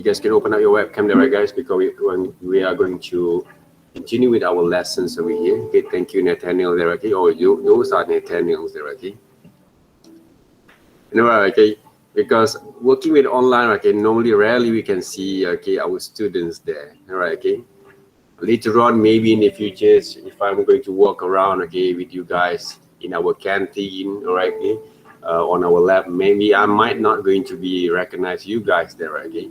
You guys can open up your webcam there, right, guys, because we are going to continue with our lessons over here. Okay, thank you, Nathaniel there, okay. Oh, those are Nathaniels there, okay. You know, okay, because working with online, okay, normally rarely we can see, okay, our students there, all right, okay. Later on, maybe in the future, if I'm going to walk around, okay, with you guys in our canteen, all right, okay, on our lab, maybe I might not going to be recognize you guys there, okay.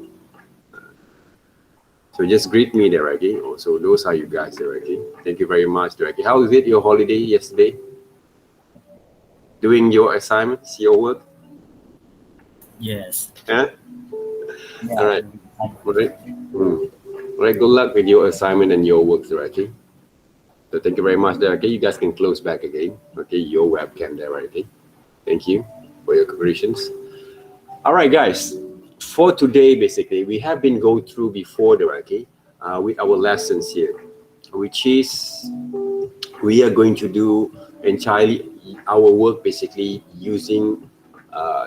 So just greet me there, okay. So those are you guys there, okay. Thank you very much there, okay. How is it your holiday yesterday? Doing your assignments, your work? Yes. Yeah. All Yeah. right. All right. All right. Good luck with your assignment and your work there, okay. So thank you very much there, okay. You guys can close back again, okay. Your webcam there, right, okay. Thank you for your cooperations. All right, guys. For today, basically, we have been going through before there, okay, with our lessons here, which is we are going to do entirely our work basically using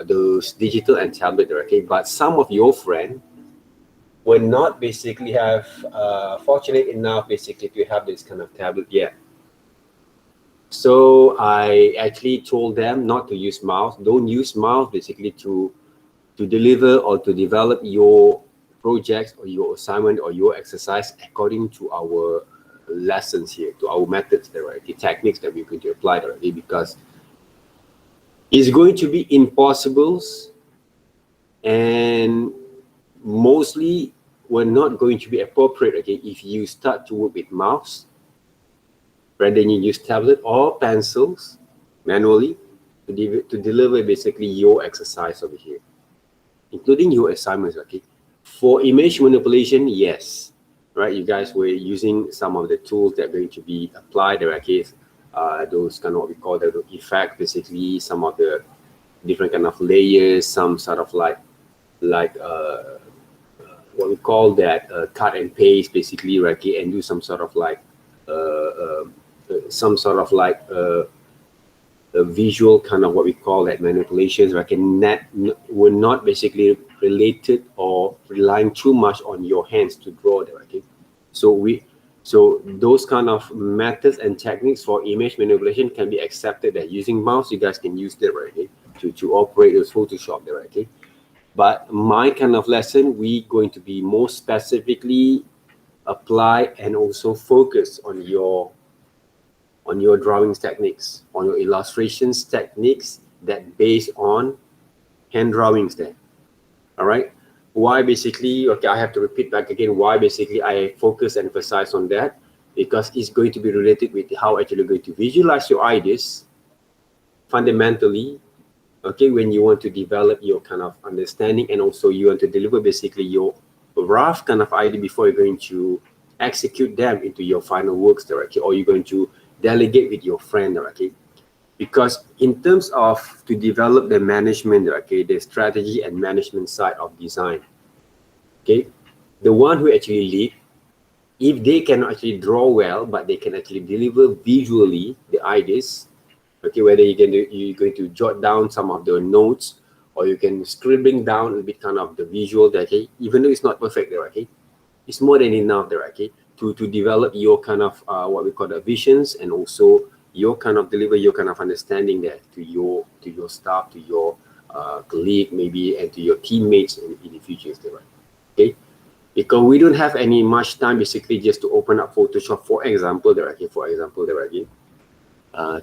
those digital and tablet, okay. But some of your friends will not basically have fortunate enough basically to have this kind of tablet yet. So I actually told them not to use mouse. Don't use mouse basically to deliver or to develop your projects or your assignment or your exercise according to our lessons here, to our methods there, right? The techniques that we're going to apply already, because it's going to be impossible and mostly we're not going to be appropriate, okay, if you start to work with mouse rather than you use tablet or pencils manually to deliver basically your exercise over here, including your assignments, okay. For image manipulation, yes, right, you guys were using some of the tools that are going to be applied there, okay. Those kind of what we call the effect, basically some of the different kind of layers, some sort of like what we call that cut and paste basically, right, okay, and do some sort of like a visual kind of what we call that manipulations, right, and that were not basically related or relying too much on your hands to draw there, okay. So those kind of methods and techniques for image manipulation can be accepted that using mouse you guys can use that, right, okay, to operate those Photoshop there, okay. But my kind of lesson, we going to be more specifically apply and also focus on your drawings techniques, on your illustrations techniques that based on hand drawings there. All right. Why basically, okay, I have to repeat back again why basically I focus and emphasize on that, because it's going to be related with how actually you're going to visualize your ideas fundamentally, okay, when you want to develop your kind of understanding and also you want to deliver basically your rough kind of idea before you're going to execute them into your final works directly, or you're going to delegate with your friend, okay. Because in terms of to develop the management, okay, the strategy and management side of design, okay, the one who actually lead, if they can actually draw well but they can actually deliver visually the ideas, okay, whether you're going to jot down some of the notes or you can scribbling down a bit kind of the visual there, okay, even though it's not perfect there, okay, it's more than enough there, okay, to develop your kind of what we call the visions and also your kind of deliver your kind of understanding there to your staff, to your colleague maybe, and to your teammates in the future there, right? Okay, because we don't have any much time basically just to open up Photoshop, for example there, okay,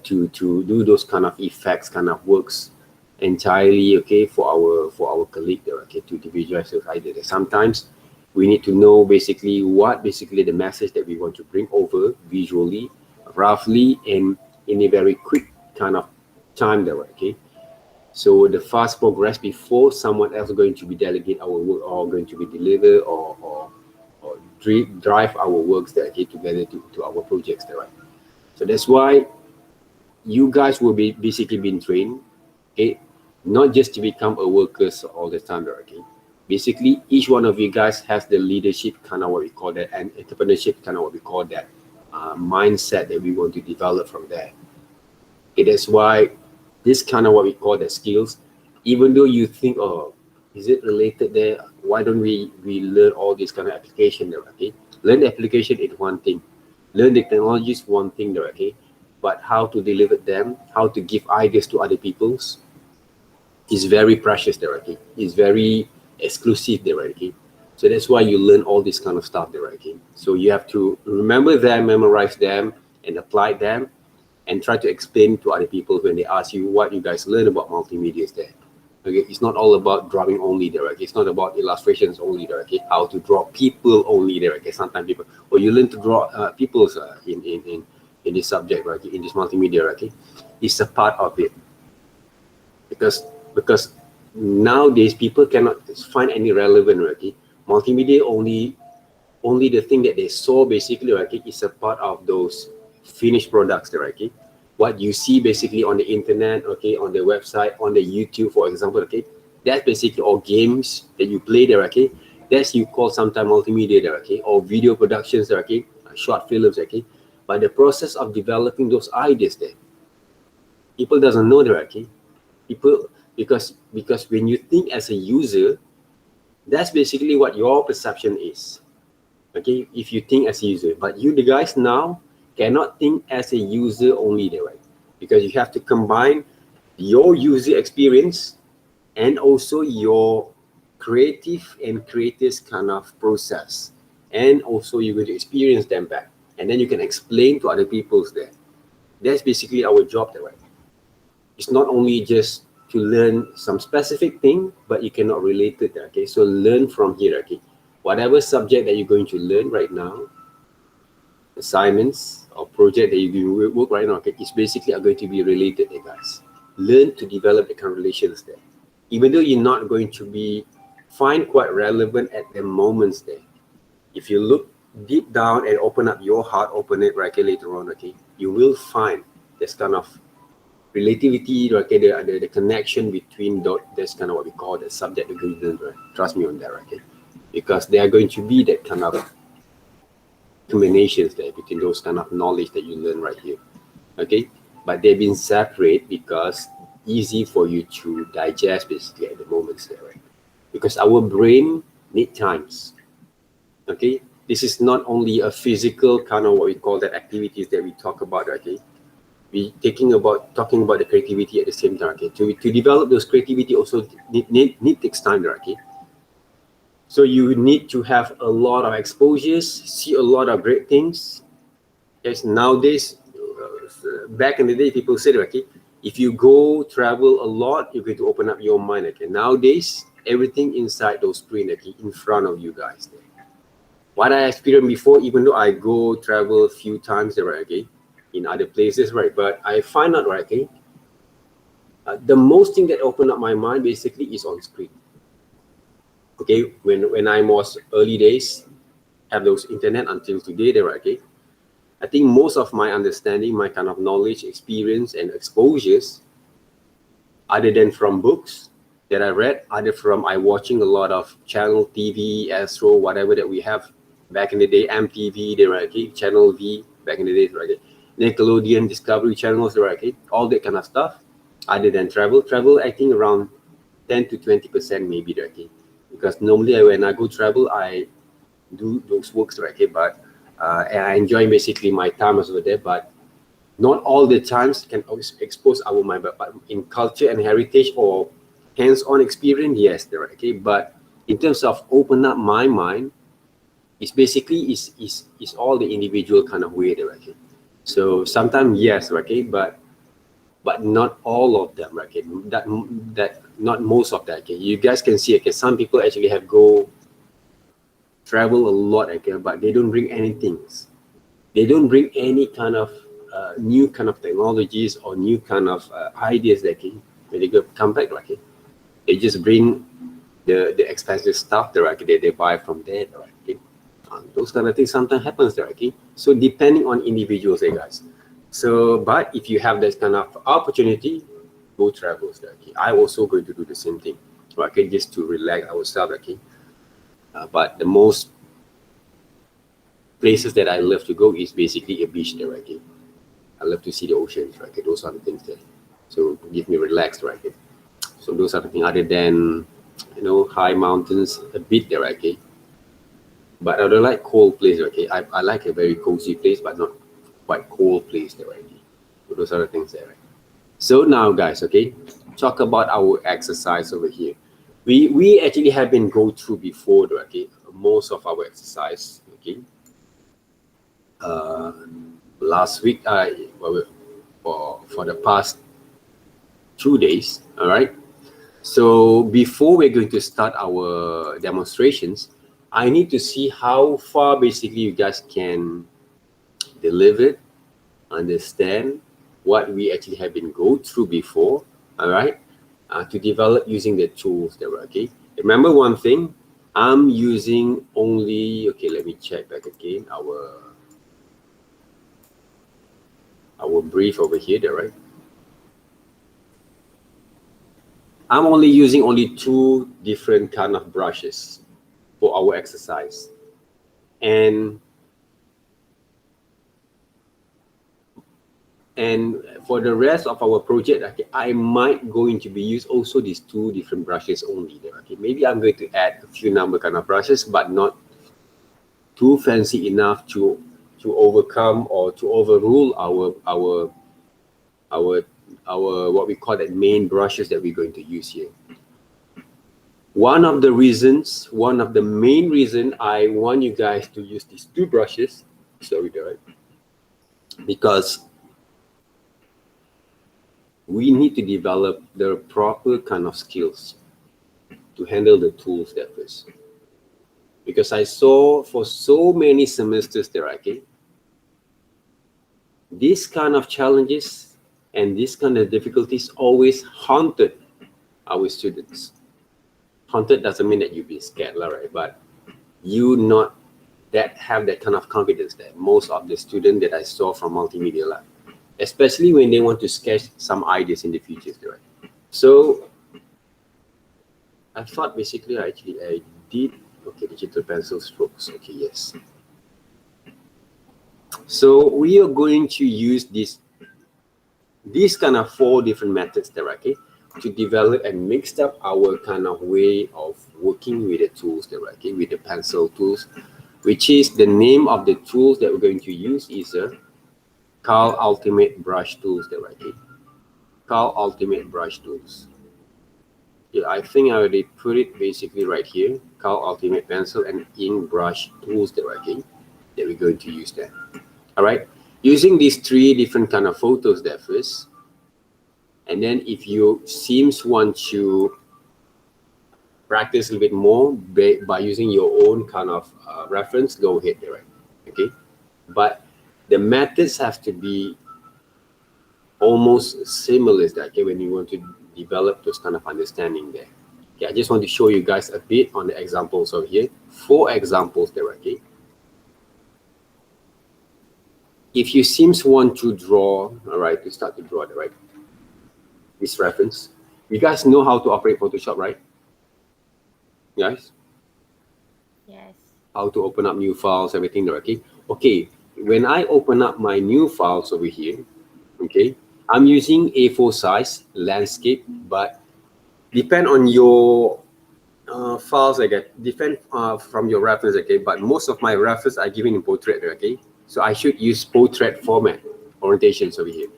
to do those kind of effects kind of works entirely, okay, for our colleague there, okay, to visualize those ideas. Sometimes we need to know basically what basically the message that we want to bring over visually, roughly, and in a very quick kind of time there, okay. So the fast progress before someone else going to be delegate our work or going to be delivered or drive our works there, okay, together to our projects there, right. So that's why you guys will be basically being trained, okay, not just to become a workers all the time, okay. Basically, each one of you guys has the leadership kind of what we call that, and entrepreneurship kind of what we call that mindset that we want to develop from there. Okay, that's why this kind of what we call the skills, even though you think, oh, Is it related there? Why don't we learn all this kind of application there? Okay, learn the application is one thing, learn the technology is one thing there. Okay, but how to deliver them, how to give ideas to other people's is very precious there. Okay, is very exclusive there. Okay, so that's why you learn all this kind of stuff there. Okay, so you have to remember them, memorize them, and apply them, and try to explain to other people when they ask you what you guys learn about multimedia there. Okay, it's not all about drawing only there. Okay, it's not about illustrations only there. Okay, how to draw people only there. Okay, sometimes people, or you learn to draw people's in this subject, right? In this multimedia, okay, it's a part of it, because nowadays people cannot find any relevant, okay. Multimedia only the thing that they saw basically, okay, is a part of those finished products there, okay. What you see basically on the internet, okay, on the website, on the YouTube, for example, okay, that's basically all games that you play there, okay. That's you call sometimes multimedia there, okay, or video productions there, okay, short films, okay. But the process of developing those ideas there, people doesn't know there, okay. People, because when you think as a user, that's basically what your perception is. Okay, if you think as a user, but you the guys now cannot think as a user only there, right? Because you have to combine your user experience and also your creative and creators kind of process, and also you're going to experience them back, and then you can explain to other people's there. That's basically our job there, right? It's not only just to learn some specific thing, but you cannot relate it there, okay? So learn from here, okay? Whatever subject that you're going to learn right now, assignments or project that you do work right now, okay, it's basically are going to be related there, guys. Learn to develop the kind of relations there. Even though you're not going to be find quite relevant at the moments there, if you look deep down and open up your heart, open it right, okay, later on, okay, you will find this kind of relativity, okay, the connection between that's kind of what we call the subject agreement, right? Trust me on that, okay? Because they are going to be that kind of combinations there between those kind of knowledge that you learn right here, okay? But they've been separate because easy for you to digest basically at the moments there, right? Because our brain need times, okay? This is not only a physical kind of what we call that activities that we talk about, okay? We talking about the creativity at the same time, okay? To develop those creativity also need takes time, okay? So you need to have a lot of exposures, see a lot of great things. Yes, nowadays, back in the day, people said, okay, if you go travel a lot, you're going to open up your mind, okay? Nowadays, everything inside those screen, okay, in front of you guys. What I experienced before, even though I go travel a few times, right, okay, in other places, right? But I find out, right, okay, the most thing that opened up my mind basically is on screen. Okay, when I was early days, have those internet until today, there, okay. I think most of my understanding, my kind of knowledge, experience, and exposures, other than from books that I read, other from I watching a lot of channel TV, Astro, whatever that we have back in the day, MTV, there, okay, Channel V back in the days, right? Okay? Nickelodeon, Discovery channels, right? Okay, all that kind of stuff. Other than travel, I think around 10 to 20% maybe, right? Okay? Because normally when I go travel, I do those works, right? Okay, but I enjoy basically my time over there, but not all the times can always expose our mind. But in culture and heritage or hands-on experience, yes, there, right? Okay. But in terms of open up my mind, it's basically is all the individual kind of way there, okay. So sometimes yes, okay, but not all of them, okay. That not most of that, okay. You guys can see, okay, some people actually have go travel a lot, okay, but they don't bring anything. They don't bring any kind of new kind of technologies or new kind of ideas that can when they come back, okay. They just bring the expensive stuff there, okay, they buy from there, right? Okay. Those kind of things sometimes happens there, okay. So depending on individuals, guys. So, but if you have that kind of opportunity, go travel there, okay. I also going to do the same thing, okay, just to relax ourselves, okay. But the most places that I love to go is basically a beach there, okay. I love to see the oceans, right? Okay. Those are the things there. So give me relaxed, right? Okay. So those are the things other than high mountains a bit there, okay? But I don't like cold place, okay? I like a very cozy place, but not quite cold place there, okay? So those are the things there, right? So now, guys, okay, talk about our exercise over here. We actually have been go through before, okay, most of our exercise, okay. Last week, for the past 2 days, all right. So before we're going to start our demonstrations, I need to see how far basically you guys can deliver, understand what we actually have been go through before, all right, to develop using the tools that were, okay. Remember one thing, I'm using only, okay, let me check back again our brief over here, there, right? I'm only using only 2 different kind of brushes for our exercise. And for the rest of our project, okay, I might going to be use also these 2 different brushes only there, okay. Maybe I'm going to add a few number kind of brushes, but not too fancy enough to overcome or to overrule our what we call that main brushes that we're going to use here. One of the main reason I want you guys to use these 2 brushes, sorry, right? Because we need to develop the proper kind of skills to handle the tools that first. Because I saw for so many semesters there, okay, these kind of challenges and this kind of difficulties always haunted our students. Haunted doesn't mean that you be scared, right? But you not that have that kind of confidence that most of the students that I saw from multimedia lab, especially when they want to sketch some ideas in the future, right? So I thought basically I did, okay, digital pencil strokes, okay, yes. So we are going to use these kind of 4 different methods there, okay, to develop and mix up our kind of way of working with the tools there, okay, with the pencil tools, which is the name of the tools that we're going to use is a Carl Ultimate Brush Tools there, okay. Carl Ultimate Brush Tools. Yeah, I think I already put it basically right here. Carl Ultimate Pencil and Ink Brush Tools there, okay, that we're going to use there. All right, using these 3 different kind of photos there first, and then if you seems want to practice a little bit more by using your own kind of reference, go ahead there, right? Okay, but the methods have to be almost similar, okay, when you want to develop those kind of understanding there. Okay, I just want to show you guys a bit on the examples over here. 4 examples there, okay. If you seems want to draw, all right, to start to draw, right, this reference, you guys know how to operate Photoshop, right? Guys? Yes. How to open up new files, everything there, okay? Okay, when I open up my new files over here, okay, I'm using A4 size landscape, but depend on your files, I get different from your reference, okay, but most of my reference are given in portrait, okay, so I should use portrait format orientations over here,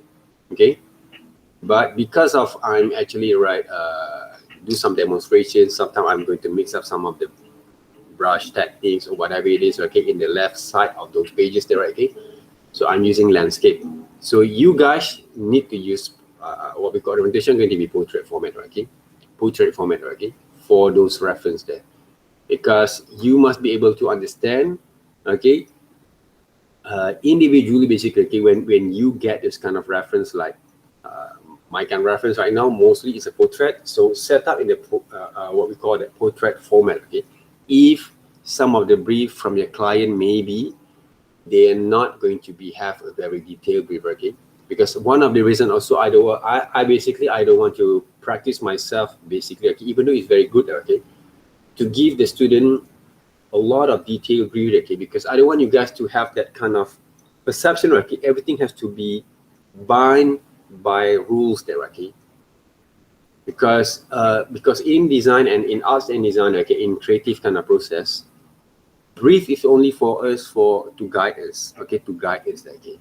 okay. But because of I'm actually do some demonstrations, sometimes I'm going to mix up some of the brush techniques or whatever it is, okay, in the left side of those pages there, okay. So I'm using landscape. So you guys need to use what we call orientation going to be portrait format, okay, portrait format, okay, for those reference there, because you must be able to understand, okay, individually basically, okay, when you get this kind of reference like my kind of reference right now mostly is a portrait, so set up in the what we call the portrait format, okay. If some of the brief from your client, maybe they are not going to be have a very detailed brief, okay, because one of the reason also I don't want to practice myself basically, okay, even though it's very good, okay, to give the student a lot of detailed brief, okay, because I don't want you guys to have that kind of perception, okay, everything has to be bind by rules there, okay. because in design and in arts and design, okay, in creative kind of process, brief is only for us to guide us, okay, to guide us, okay.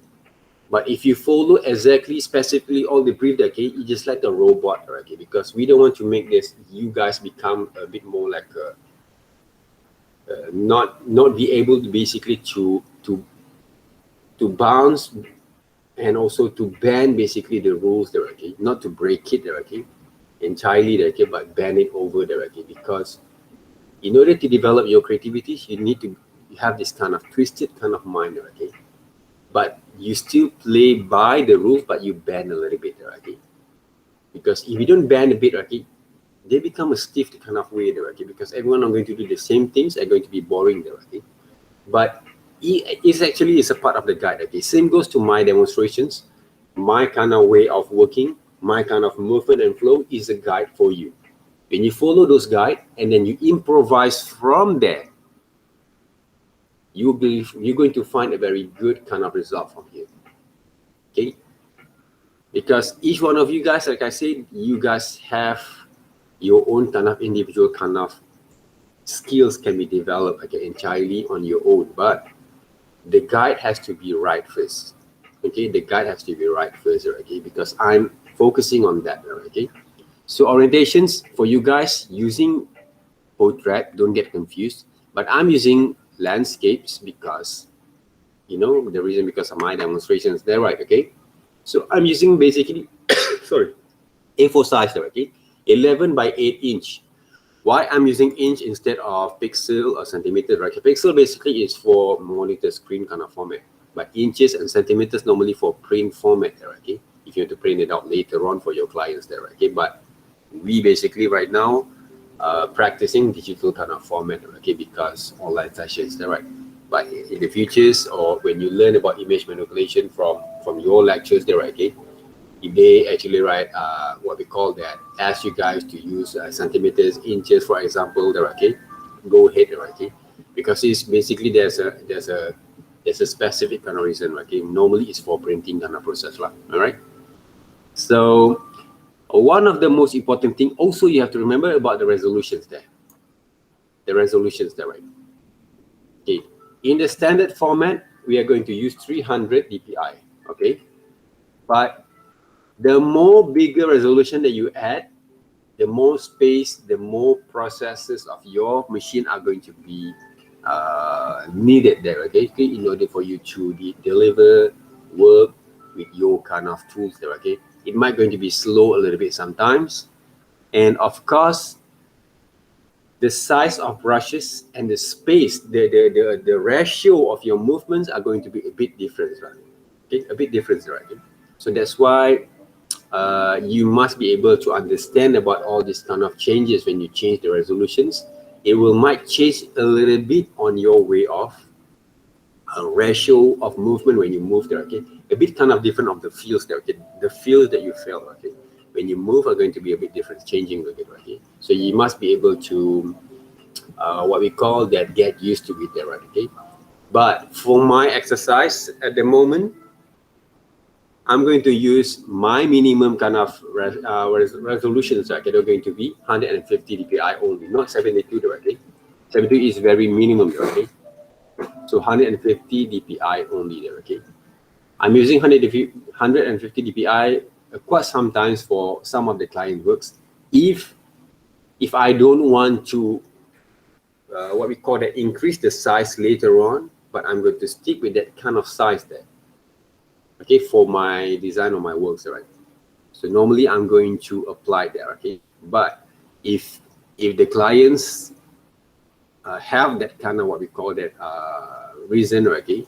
But if you follow exactly specifically all the brief, okay, you just like a robot, okay, because we don't want to make this you guys become a bit more like not be able to basically to bounce and also to bend basically the rules there, okay, not to break it there, okay, entirely there, okay, but bend it over there, okay, because in order to develop your creativity, you need to have this kind of twisted kind of mind there, okay, but you still play by the rules, but you bend a little bit there, okay, because if you don't bend a bit, okay, they become a stiff kind of way there, okay, because everyone are going to do the same things are going to be boring there, okay, but it actually is a part of the guide, okay. Same goes to my demonstrations, my kind of way of working, my kind of movement and flow is a guide for you. When you follow those guide and then you improvise from there, you're going to find a very good kind of result from here, okay, because each one of you guys, like I said, you guys have your own kind of individual kind of skills can be developed, okay, entirely on your own, but the guide has to be right first, okay, the guide has to be right first, okay, because I'm focusing on that, okay. So orientations for you guys using portrait, don't get confused, but I'm using landscapes because you know the reason, because of my demonstrations there, right, okay. So I'm using basically sorry, A4 size there, okay, 11 by 8 inch. Why I'm using inch instead of pixel or centimeter, right? Pixel basically is for monitor screen kind of format, but inches and centimeters normally for print format, okay? If you have to print it out later on for your clients there, okay? But we basically right now practicing digital kind of format, okay? Because online sessions, right? But in the futures or when you learn about image manipulation from your lectures there, okay? If they actually write what we call that, ask you guys to use centimeters, inches, for example, there, okay, go ahead, okay, because it's basically there's a specific kind of reason, okay. Normally it's for printing kind of process, all right. So one of the most important thing also you have to remember about the resolutions there, right. Okay, in the standard format we are going to use 300 dpi, okay, but the more bigger resolution that you add, the more space, the more processes of your machine are going to be needed there, okay, in order for you to deliver work with your kind of tools there, okay. It might going to be slow a little bit sometimes, and of course the size of brushes and the space, the ratio of your movements are going to be a bit different, right? Okay, a bit different, right? Okay? So that's why you must be able to understand about all these kind of changes when you change the resolutions. It will might change a little bit on your way of ratio of movement when you move there, okay. A bit kind of different of the feels there, okay. The feels that you feel, okay, when you move are going to be a bit different, changing a bit, okay. So you must be able to what we call that, get used to it there, right, okay. But for my exercise at the moment, I'm going to use my minimum kind of resolutions, okay. They're going to be 150 dpi only, not 72 directly. 72 is very minimum, okay. So 150 dpi only there, okay. I'm using 150 dpi quite sometimes for some of the client works. If I don't want to what we call that, increase the size later on, but I'm going to stick with that kind of size there, okay, for my design or my works, right. So normally I'm going to apply that, okay. But if the clients have that kind of what we call that reason, okay,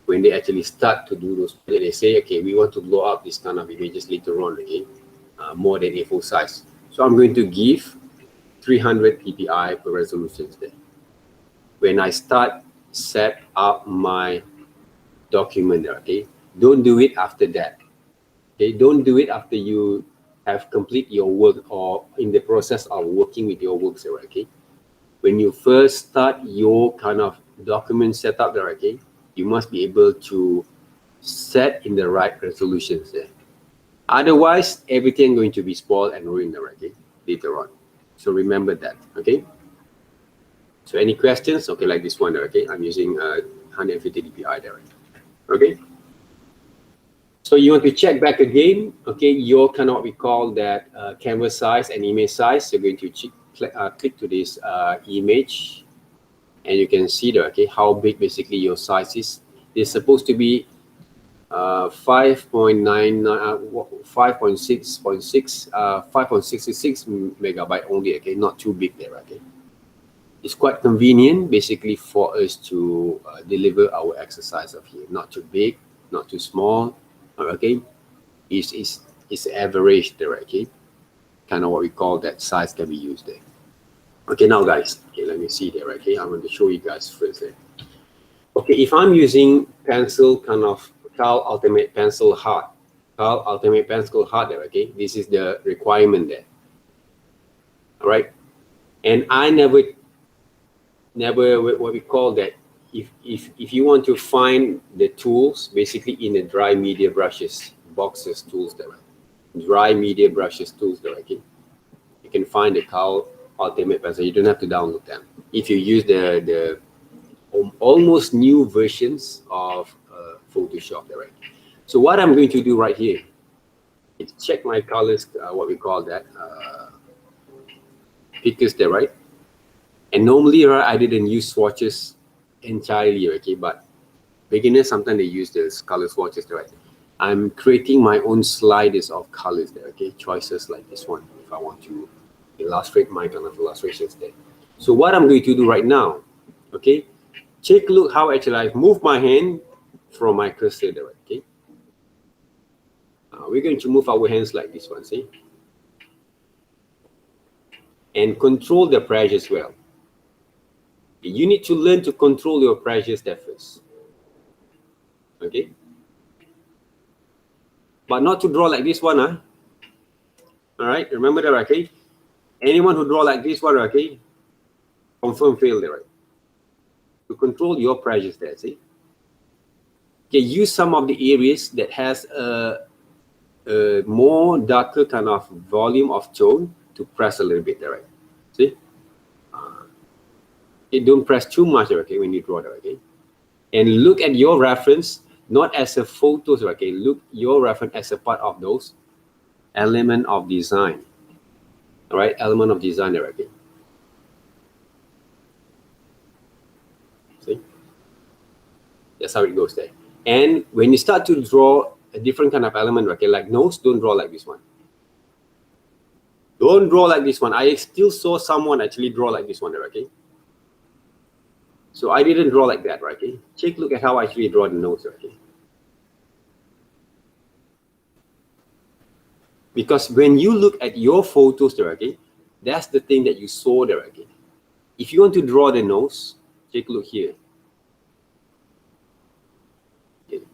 when they actually start to do those, they say, okay, we want to blow up this kind of images later on, okay, more than A4 size. So I'm going to give 300 dpi per resolutions there. When I start set up my document, okay, don't do it after that. Okay, don't do it after you have complete your work or in the process of working with your works, okay. When you first start your kind of document setup there, okay, you must be able to set in the right resolutions there. Otherwise, everything going to be spoiled and ruined already later on. So remember that, okay? So any questions? Okay, like this one, okay? I'm using 150 dpi there, okay? So you want to check back again, okay? You cannot recall that canvas size and image size. You're going to click to this image, and you can see there, okay, how big basically your size is. It's supposed to be 5.66 megabyte only, okay, not too big there, okay. It's quite convenient basically for us to deliver our exercise of here. Not too big, not too small, okay. It's average there, okay. Kind of what we call that size can be used there. Okay, now guys, okay, let me see there, okay. I'm going to show you guys first there. Okay, if I'm using pencil kind of Carl Ultimate Pencil Hard, Carl Ultimate Pencil Hard there, okay. This is the requirement there. All right, and I never what we call that. If you want to find the tools basically in the dry media brushes boxes tools there, dry media brushes tools there, okay. You can find the Carl Ultimate Pencil. You don't have to download them. If you use the almost new versions of Photoshop there, right? So what I'm going to do right here is check my colors, what we call that pickers there, right? And normally, right, I didn't use swatches entirely, okay, but beginners sometimes they use those color swatches there, right? I'm creating my own sliders of colors there, okay, choices like this one if I want to illustrate my kind of illustrations there. So what I'm going to do right now, okay, take a look how actually I've moved my hand from my cursor there, okay. We're going to move our hands like this one, see, and control the pressure as well. You need to learn to control your pressures there first, okay, but not to draw like this one, huh? All right, remember that, okay. Anyone who draw like this one, okay, confirm fail there, right? To control your pressures there, see. Okay, use some of the areas that has a more darker kind of volume of tone to press a little bit there, right? See, don't press too much, okay, when you draw there, okay. And look at your reference not as a photos, okay. Look your reference as a part of those element of design. All right, element of design there, okay. See, that's how it goes there. And when you start to draw a different kind of element, okay, like nose, don't draw like this one. Don't draw like this one. I still saw someone actually draw like this one there, okay. So I didn't draw like that, right? Okay. Take a look at how I actually draw the nose, okay. Because when you look at your photos there, okay, that's the thing that you saw there, okay. If you want to draw the nose, take a look here. Okay.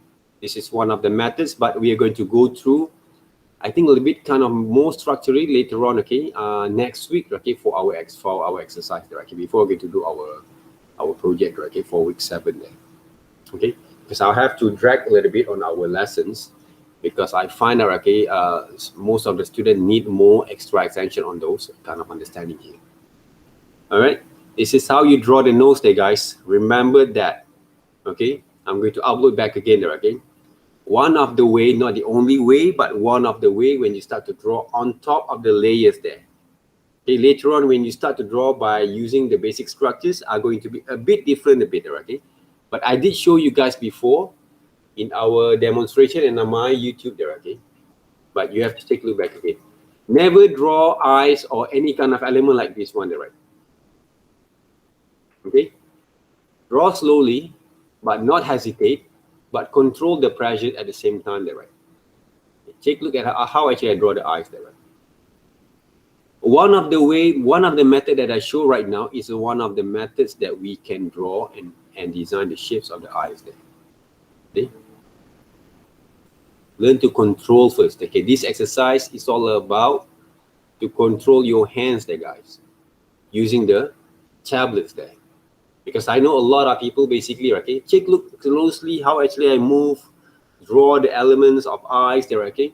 This is one of the methods, but we are going to go through, I think, a little bit kind of more structurally later on, okay, next week, okay, for our exercise there, okay, before we get to do our project, okay, for week 7 there, okay, because I'll have to drag a little bit on our lessons because I find that, okay, most of the students need more extra attention on those kind of understanding here. All right, this is how you draw the nose there, guys. Remember that, okay. I'm going to upload back again there, okay. One of the way, not the only way, but one of the way when you start to draw on top of the layers there. Okay, later on when you start to draw by using the basic structures are going to be a bit different, okay. But I did show you guys before in our demonstration and on my YouTube there, okay. But you have to take a look back again. Never draw eyes or any kind of element like this one there, right? Okay. Draw slowly, but not hesitate, but control the pressure at the same time there, right? Take a look at how actually I draw the eyes there, right? One of the method that I show right now is one of the methods that we can draw and design the shapes of the eyes there. Okay? Learn to control first. Okay, this exercise is all about to control your hands there, guys, using the tablets there. Because I know a lot of people basically, okay, take a look closely how actually I move, draw the elements of eyes there, okay.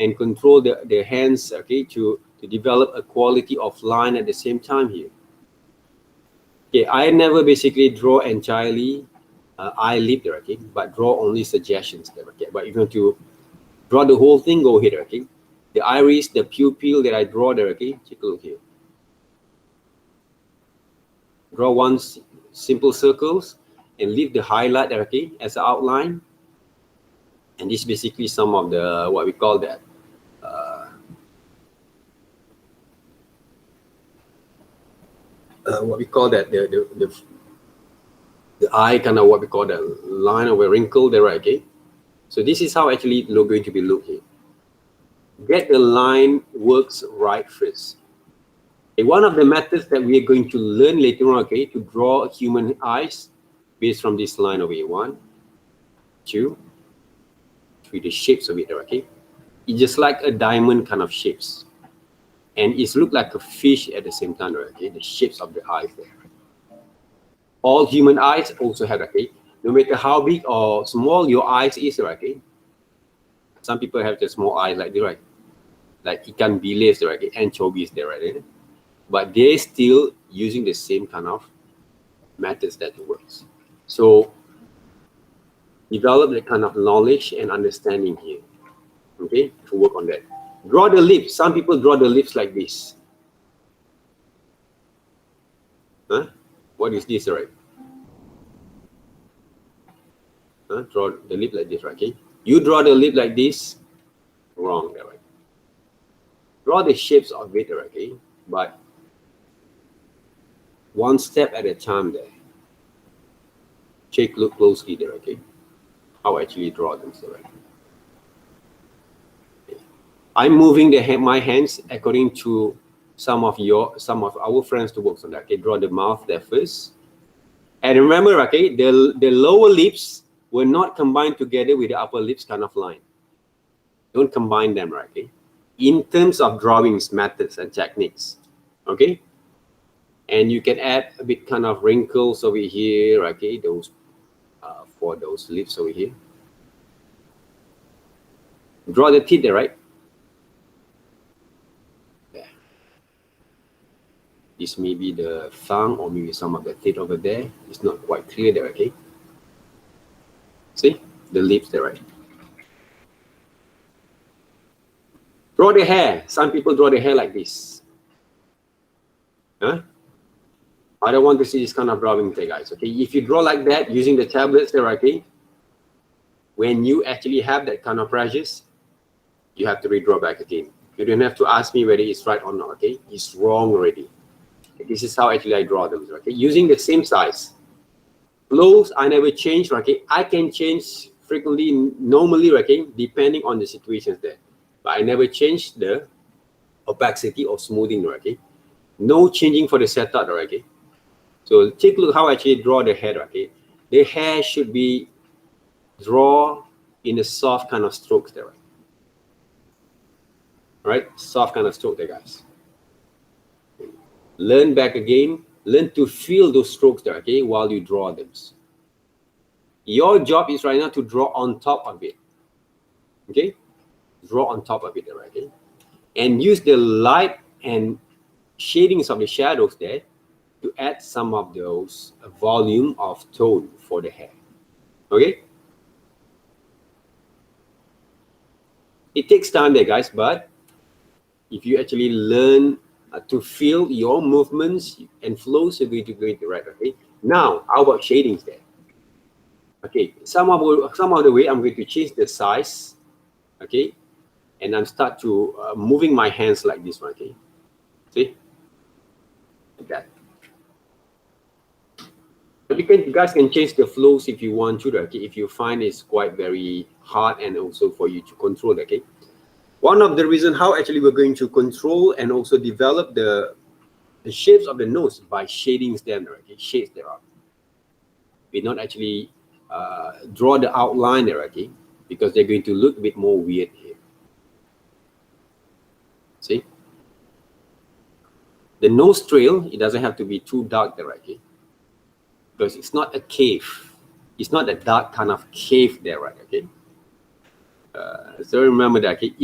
and control the hands, okay, to develop a quality of line at the same time here. Okay, I never basically draw entirely eyelid there, okay, but draw only suggestions there, okay. But if you want to draw the whole thing, go ahead, okay. The iris, the pupil that I draw there, okay, take a look here. Draw one simple circles and leave the highlight there, okay, as an outline. And this is basically some of the, what we call that, what we call that, the eye kind of what we call the line of a wrinkle there, right, okay. So this is how actually it's going to be looking. Get the line works right first. Okay, one of the methods that we are going to learn later on, okay, to draw human eyes based from this line over here. 1, 2, 3, the shapes of it, okay. It's just like a diamond kind of shapes. And it's look like a fish at the same time, okay, the shapes of the eyes there. All human eyes also have, okay, no matter how big or small your eyes is, okay. Some people have the small eyes like this, right? Like ikan bilis, right? Anchovies there, right? But they're still using the same kind of methods that works. So develop the kind of knowledge and understanding here, okay, to work on that. Draw the lips. Some people draw the lips like this. Huh? What is this, right? Huh? Draw the lip like this, right? Okay. You draw the lip like this, wrong, right? Draw the shapes of it, okay, but one step at a time there. Look closely there, okay. How I actually draw them, so right. Okay. I'm moving my hands according to some of our friends to work on that. Okay, draw the mouth there first, and remember, okay, the lower lips will not combine together with the upper lips kind of line. Don't combine them, right? Okay. In terms of drawings, methods, and techniques, okay? And you can add a bit kind of wrinkles over here, okay? Those for those lips over here. Draw the teeth there, right? Yeah. This may be the tongue or maybe some of the teeth over there. It's not quite clear there, okay? See the lips there, right? Draw the hair. Some people draw the hair like this. Huh? I don't want to see this kind of drawing there, guys. Okay, if you draw like that using the tablets there, okay, when you actually have that kind of pressures, you have to redraw back again. You don't have to ask me whether it's right or not, okay? It's wrong already. Okay, this is how actually I draw them, okay? Using the same size. Flows, I never change, okay? I can change frequently, normally, okay, depending on the situations there. But I never change the opacity or smoothing, okay? No changing for the setup, okay? So take a look how I actually draw the head, okay? The hair should be drawn in a soft kind of strokes there, right? Soft kind of stroke there, guys. Learn back again. Learn to feel those strokes there, okay, while you draw them. Your job is right now to draw on top of it, okay? Draw on top of it, okay? And use the light and shadings of the shadows there to add some of those volume of tone for the hair, okay? It takes time there, guys, but if you actually learn to feel your movements and flows, you're going to go right, okay? Now, how about shadings there? Okay, some of the way I'm going to change the size, okay? And I'm start to moving my hands like this one, okay? See? Like that. But you guys can change the flows if you want to, okay? If you find it's quite very hard and also for you to control, okay? One of the reasons how actually we're going to control and also develop the shapes of the nose by shadings them, okay? Shades there are. We not actually draw the outline there, okay? Because they're going to look a bit more weird here. See? The nose trail, it doesn't have to be too dark there, okay? Because it's not a cave. It's not a dark kind of cave there, right? Okay. So remember that, okay,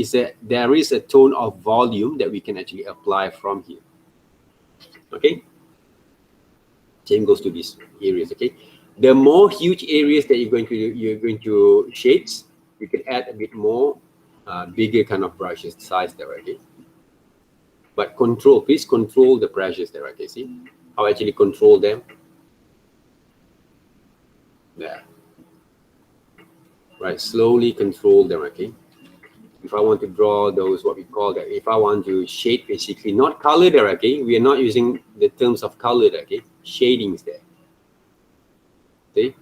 there is a tone of volume that we can actually apply from here. Okay, same goes to these areas. Okay, the more huge areas that you're going to shades, you can add a bit more bigger kind of brushes size there. Okay, but please control the pressures there. Okay, see how I actually control them there. Right, slowly control them. Okay, if I want to draw those, what we call that, if I want to shade, basically not color there. Okay, we are not using the terms of color there. Okay, shadings there. Okay,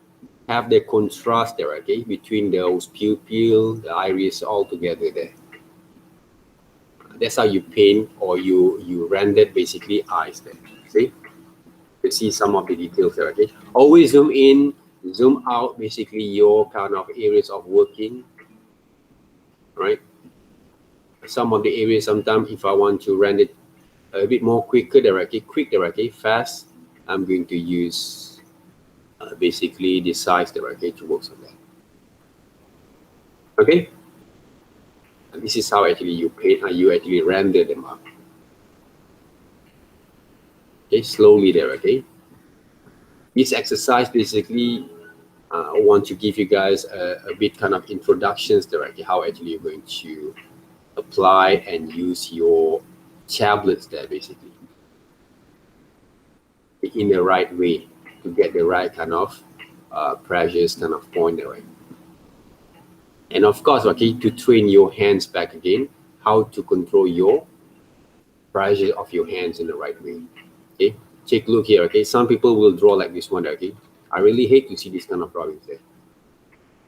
have the contrast there. Okay, between those pupil, the iris, all together there. That's how you paint or you render basically eyes there. See, you see some of the details there. Okay, always zoom in, zoom out, basically your kind of areas of working. Right, some of the areas, sometimes if I want to render a bit more quicker directly, fast, I'm going to use basically the size directly to work on that. Okay, and this is how actually you paint, how you actually render them up. Okay, slowly there. Okay, this exercise basically I want to give you guys a bit kind of introductions directly how actually you're going to apply and use your tablets there basically in the right way to get the right kind of pressures kind of point there. Right? And of course, okay, to train your hands back again, how to control your pressure of your hands in the right way. Okay, take a look here. Okay, some people will draw like this one. Okay, I really hate to see this kind of drawings there.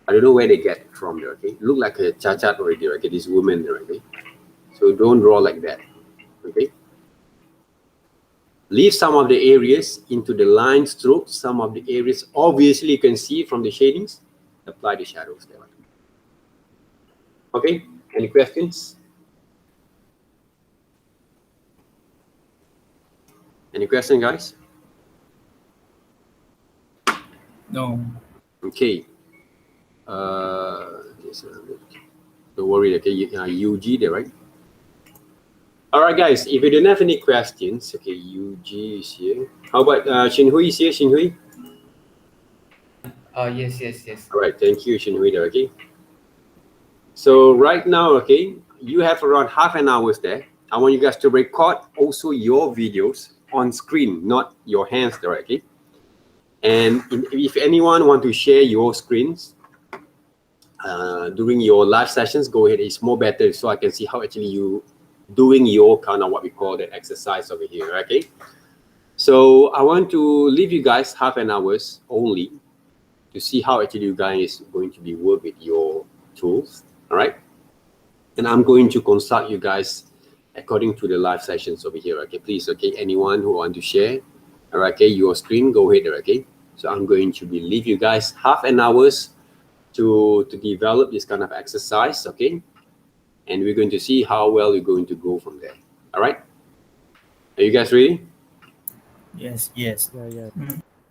I don't know where they get it from there. Okay, look like a chachat already. Okay, this woman there. Okay, so don't draw like that. Okay, leave some of the areas into the line strokes. Some of the areas obviously you can see from the shadings. Apply the shadows there. Okay, any questions? Any question, guys? No. Okay. Don't worry. Okay, UG there, right? All right, guys. If you don't have any questions, okay, UG is here. How about Xinhui is here? Xinhui. Yes. All right. Thank you, Xinhui. There. Okay. So right now, okay, you have around half an hour there. I want you guys to record also your videos on screen, not your hands directly. And if anyone want to share your screens during your live sessions, go ahead. It's more better so I can see how actually you doing your kind of what we call that exercise over here. Okay. So I want to leave you guys half an hour only to see how actually you guys going to be work with your tools. All right. And I'm going to consult you guys according to the live sessions over here. Okay, please. Okay, anyone who want to share, all right, okay, your screen, go ahead. Okay, so I'm going to leave you guys half an hour to develop this kind of exercise. Okay, and we're going to see how well you're going to go from there. All right, are you guys ready? Yes. Yeah.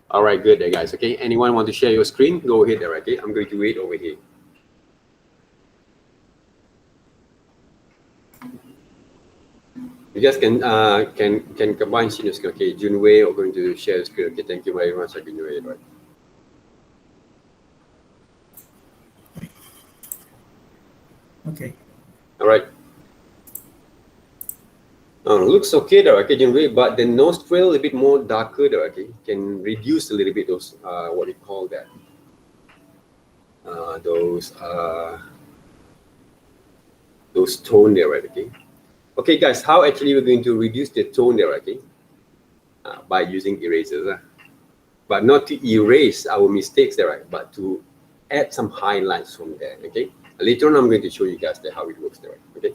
All right, good there, guys. Okay, anyone want to share your screen? Go ahead. There. Okay, I'm going to wait over here. You guys can combine screen. Okay, Junwei are going to share the screen. Okay, thank you very much, Junwei. Right. Okay. All right. Looks okay there, okay, Junwei, but the nostril a bit more darker there. Okay, can reduce a little bit those what we call that. Those tone there, right? Okay. Okay, guys, how actually we're going to reduce the tone there, okay? By using erasers, but not to erase our mistakes there, right? But to add some highlights from there, okay? Later on, I'm going to show you guys how it works there, okay?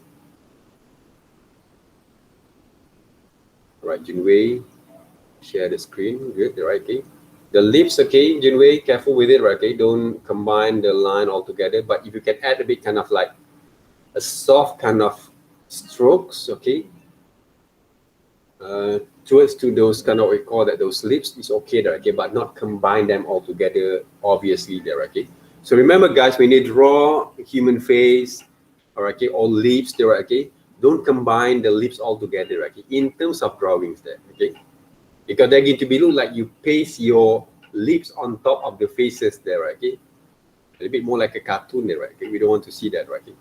All right, Junwei, share the screen, good, right? Okay. The lips, okay, Junwei, careful with it, right? Okay, don't combine the line all together. But if you can add a bit kind of like a soft kind of strokes, okay, towards to those kind of we call that those lips is okay there, okay, but not combine them all together obviously there, okay. So remember, guys, when you draw a human face, or okay, or lips, there, okay, don't combine the lips all together, okay, in terms of drawings there, okay, because they're going to be look like you paste your lips on top of the faces there, okay, a little bit more like a cartoon there, right? Okay? We don't want to see that, right? Okay?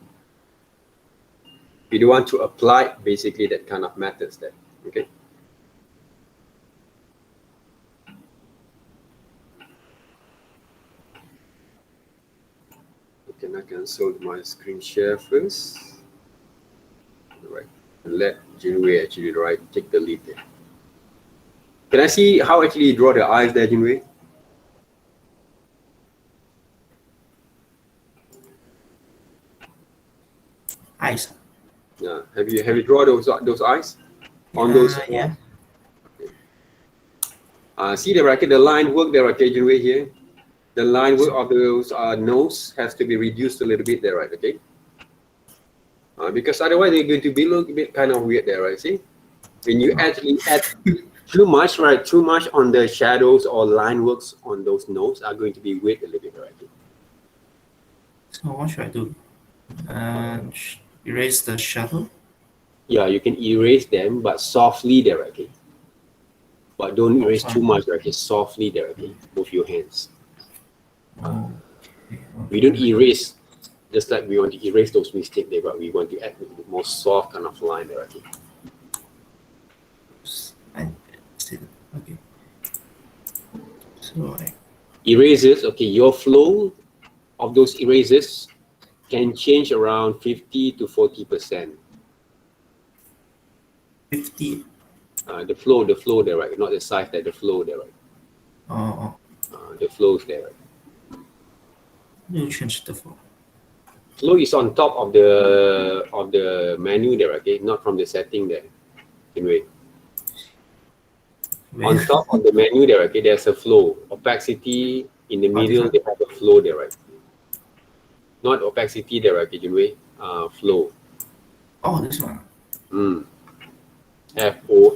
We don't want to apply basically that kind of methods there, okay. Can I cancel my screen share first? All right, and let Jinwei actually take the lead there. Can I see how actually you draw the eyes there, Jinwei? Eyes. Yeah. Have you drawn those eyes on those? Yeah. See the bracket, the line work there, okay, Jinwei here. The line work of those nose has to be reduced a little bit there, right? Okay. Because otherwise they're going to be a little bit kind of weird there, right? See, when you actually add too much, right? Too much on the shadows or line works on those nose are going to be weird a little bit, right? So what should I do? Erase the shadow. Yeah, you can erase them, but softly there, okay. But don't erase too much, right? Just softly there, okay. Move your hands. We don't erase just like we want to erase those mistakes there, but we want to add a more soft kind of line there, okay. I see. Okay. So erasers, okay, your flow of those erasers can change around 50 to 40%. 50. The flow there, right? Not the size there, the flow there, right? The flows there, right? You change the flow. Flow is on top of the menu there, okay? Not from the setting there. Anyway, on top of the menu there, okay, there's a flow. Opacity in the middle, they have a flow there, right? Not opacity there, okay, Junwei. Flow. Oh, this one. FLOW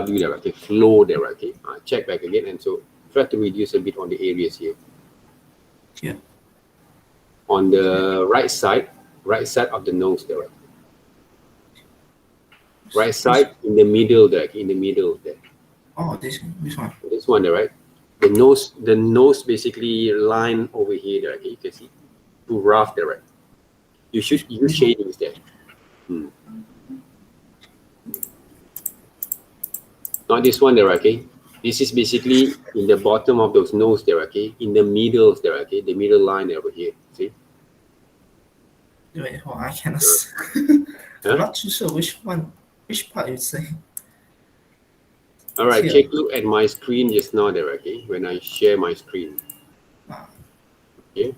there, okay, flow there, okay. Check back again, and so try to reduce a bit on the areas here. Yeah. On the right side of the nose there, right? Right side in the middle there, in the middle there. Oh, this one. This one there, right? The nose basically line over here there, okay, you can see. Too rough there, right? You should use shadings there. Not this one there, okay? This is basically in the bottom of those nose there, okay? In the middle there, okay? The middle line over here, see? Wait, I cannot. I'm not too sure which part you say. All right, take a look at my screen just now there, okay? When I share my screen. Okay.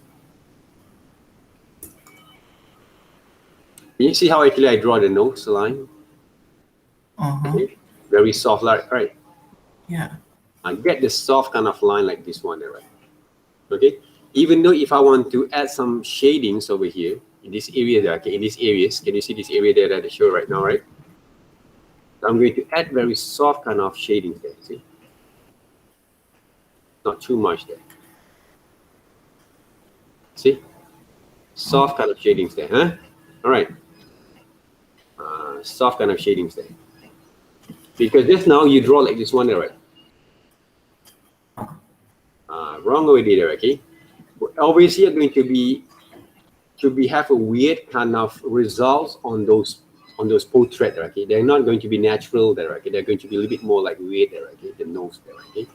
Can you see how actually I draw the nose line? Okay. Very soft, right? Yeah. I get the soft kind of line like this one there, right? Okay. Even though if I want to add some shadings over here in this area there, okay, in these areas, can you see this area there that I show right now, right? So I'm going to add very soft kind of shadings there, see? Not too much there. See? Soft kind of shadings there, huh? All right. Soft kind of shadings there. Because just now you draw like this one there, right? Wrong already there, okay? Obviously, you're going to have a weird kind of results on those portraits, okay? They're not going to be natural there, okay? They're going to be a little bit more like weird there, okay? The nose there, okay?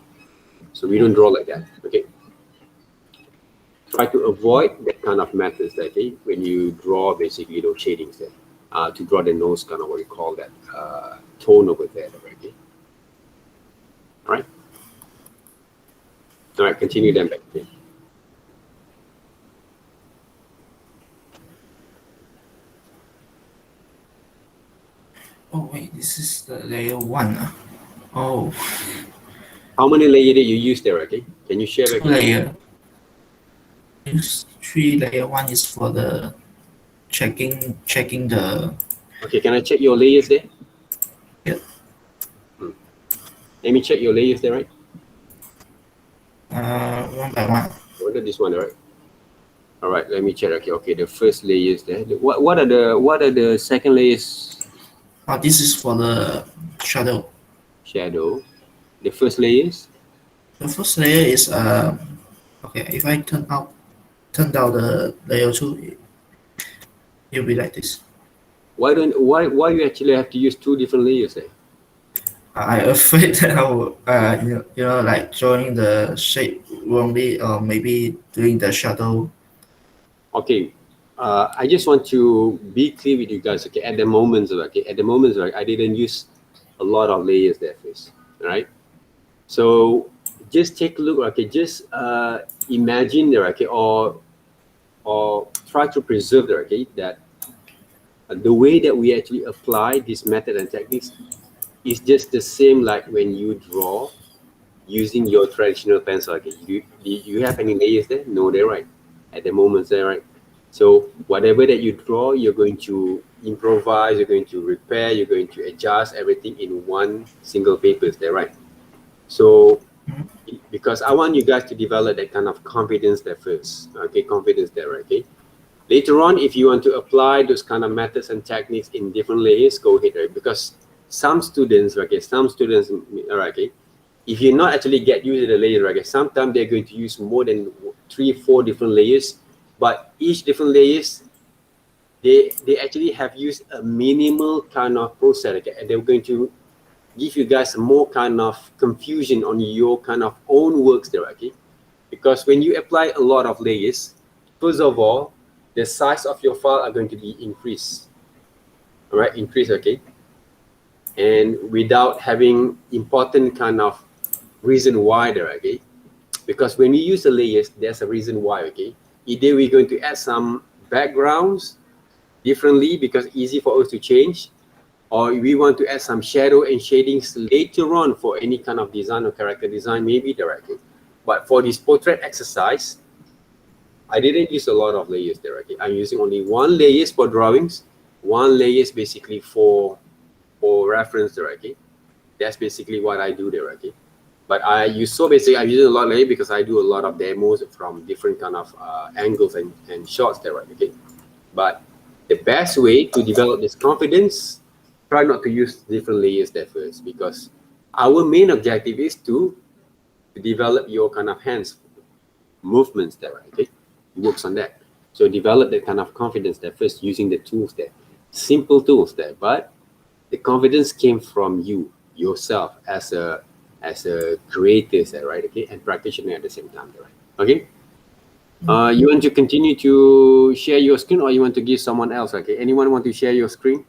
So we don't draw like that, okay? Try to avoid that kind of methods, okay? When you draw basically those shadings there, to draw the nose, kind of what we call that tone over there, okay? All right. All right, continue then back. Okay. Oh wait, this is the layer 1. Oh. How many layers did you use there, okay? Can you share back? Layer. Use 3 layer. 1 is for the checking the. Okay, can I check your layers there? Yeah. Let me check your layers there, right? One by one. What is this one, right? All right, let me check. Okay, the first layer is there. What are the second layers? This is for the shadow. Shadow. The first layers. The first layer is okay. If I turn down the layer 2, it'll be like this. Why you actually have to use two different layers there? I'm afraid that I will, like drawing the shape wrongly, or maybe doing the shadow. Okay, I just want to be clear with you guys. Okay, at the moment, right, I didn't use a lot of layers there first. All right, so just take a look. Okay, just imagine there. Okay, or try to preserve there. Okay, that the way that we actually apply this method and techniques is just the same like when you draw using your traditional pencil. Okay, you have any layers there? No, they're right. At the moment, they're right. So whatever that you draw, you're going to improvise, you're going to repair, you're going to adjust everything in one single paper. Is that right? So because I want you guys to develop that kind of confidence there first. Okay, confidence there, right? Okay. Later on, if you want to apply those kind of methods and techniques in different layers, go ahead, right? Because some students, okay, all right, okay, if you not actually get used to the layer, right, okay, sometimes they're going to use more than 3-4 different layers, but each different layers, they actually have used a minimal kind of process, okay, and they're going to give you guys more kind of confusion on your kind of own works there, okay? Because when you apply a lot of layers, first of all, the size of your file are going to be increased. All right, increase, okay? And without having important kind of reason why there, okay? Because when we use the layers, there's a reason why, okay? Either we're going to add some backgrounds differently because easy for us to change, or we want to add some shadow and shadings later on for any kind of design or character design, maybe directly. But for this portrait exercise, I didn't use a lot of layers there, okay? I'm using only one layers for drawings, one layers basically for reference there, okay? That's basically what I do there, okay? But I'm using a lot of layers because I do a lot of demos from different kind of angles and shots there, right, okay? But the best way to develop this confidence, try not to use different layers there first, because our main objective is to develop your kind of hands movements there, right, okay? Works on that. So develop that kind of confidence there first using the tools there. Simple tools there, but the confidence came from you, yourself, as a creator there, right, okay? And practitioner at the same time, right? Okay? You want to continue to share your screen, or you want to give someone else, okay? Anyone want to share your screen?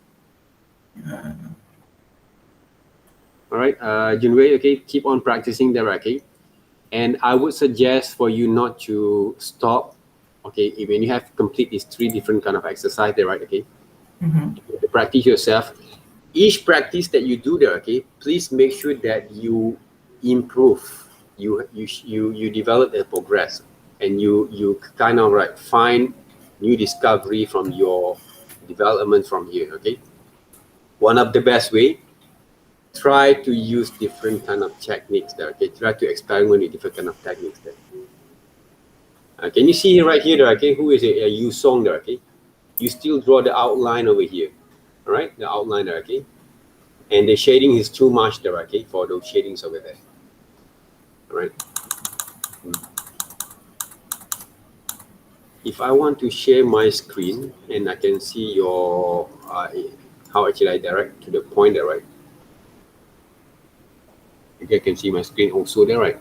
All right, Junwei, okay, keep on practicing there, okay? And I would suggest for you not to stop, okay, when you have complete these 3 different kind of exercise there, right, okay? To practice yourself. Each practice that you do there, okay, please make sure that you improve, you develop and progress, and you kind of like find new discovery from your development from here, okay? One of the best way, try to use different kind of techniques there, okay? Try to experiment with different kind of techniques there. Can you see right here, okay? Who is it? Yu Song there, okay? You still draw the outline over here, all right? The outline there, okay? And the shading is too much there, okay? For those shadings over there, all right? If I want to share my screen and I can see your how actually I direct to the point there, right? Okay, I can see my screen also there, right?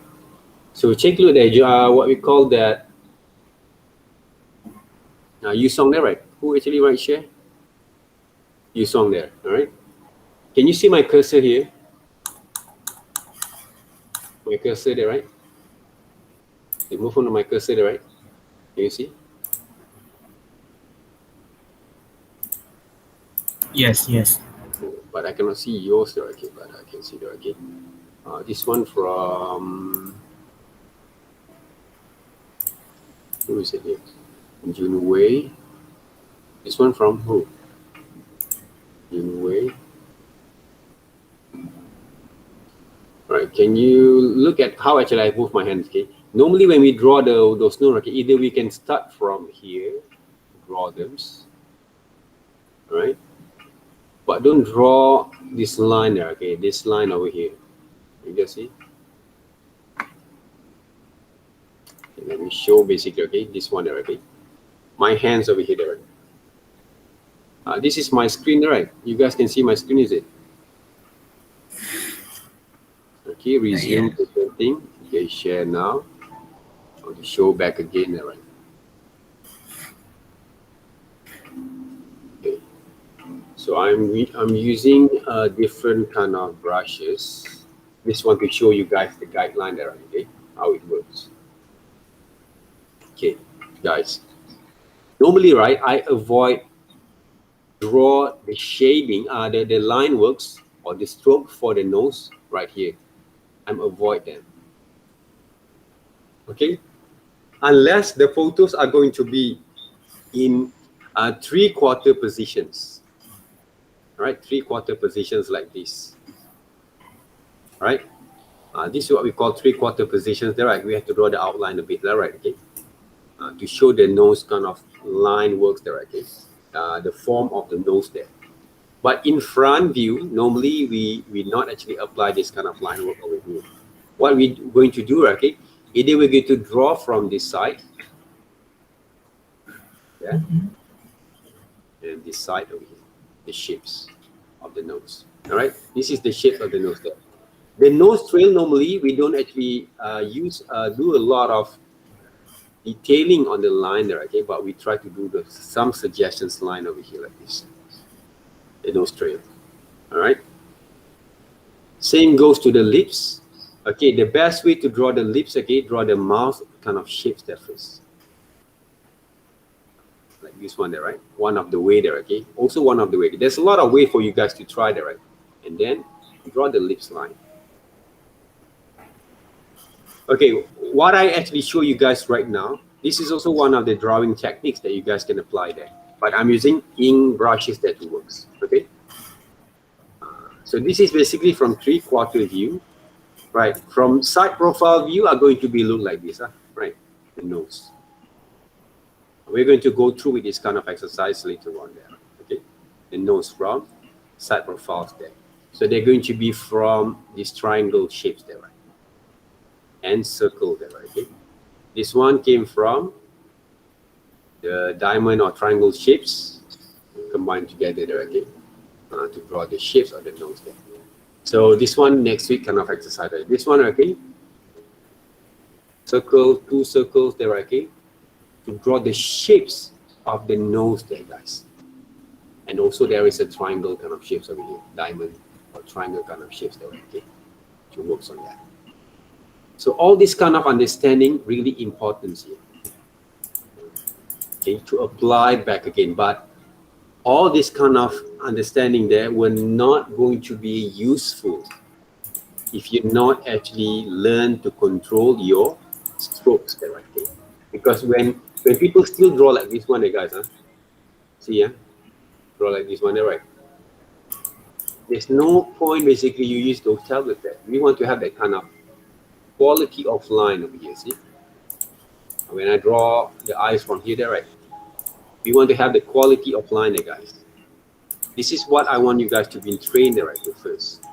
So take a look there, what we call that. Yu Song there, right? Who actually right share? Yu Song there, all right? Can you see my cursor here? My cursor there, right? You move on to my cursor there, right? Can you see? Yes, yes. But I cannot see yours there, okay? But I can see there, okay? This one from, who is it here? Junwei. This one from who? Junwei. Right, can you look at how actually I move my hands, okay? Normally when we draw those nodes, okay, either we can start from here, draw them, right? But don't draw this line there, okay? This line over here. You can see. Okay, let me show basically, okay? This one there, okay? My hands over here, there. This is my screen, right? You guys can see my screen, is it? Okay, resume Yeah. the same thing. Okay, share now. I want to show back again, right? Okay. So I'm using different kind of brushes. Just want to show you guys the guideline there, okay? How it works. Okay, guys. Normally, right, I avoid draw the shading, the line works or the stroke for the nose right here. I'm avoid them. Okay, unless the photos are going to be in 3/4 positions. All right, 3/4 positions like this. All right, this is what we call 3/4 positions. There, right? We have to draw the outline a bit. There, right? Okay, to show the nose kind of line works there. Okay, the form of the nose there. But in front view, normally we not actually apply this kind of line work over here. What we're going to do, okay, either we're going to draw from this side, yeah, and this side over here, the shapes of the nose. All right, this is the shape of the nose there. The nose trail, normally we don't actually do a lot of detailing on the line there, okay, but we try to do some suggestions line over here like this, the nose trail. All right, same goes to the lips. Okay, the best way to draw the lips, okay, draw the mouth kind of shapes there first. Like this one there, right? One of the way there, okay? Also one of the way. There's a lot of way for you guys to try there, right? And then draw the lips line. Okay, what I actually show you guys right now, this is also one of the drawing techniques that you guys can apply there. But I'm using ink brushes that works, okay? So this is basically from 3/4 view. Right, from side profile view are going to be look like this, right? The nose. We're going to go through with this kind of exercise later on there, okay? The nose from side profiles there. So they're going to be from these triangle shapes there, right? And circle there, right? Okay? This one came from the diamond or triangle shapes combined together there, okay? To draw the shapes of the nose there. So this one next week kind of exercise. Right? This one, okay? Circle, 2 circles there, okay? To draw the shapes of the nose there, guys. And also there is a triangle kind of shapes over here, diamond or triangle kind of shapes there, okay? To work on that. So all this kind of understanding really important here. Okay, to apply back again, but all this kind of understanding there were not going to be useful if you not actually learn to control your strokes there, right? Okay? Because when people still draw like this one, guys, see, draw like this one, right? There's no point basically you use those tablets there. We want to have that kind of quality of line over here, see? When I draw the eyes from here, there, right? We want to have the quality of line there, guys. This is what I want you guys to be trained there, right, first,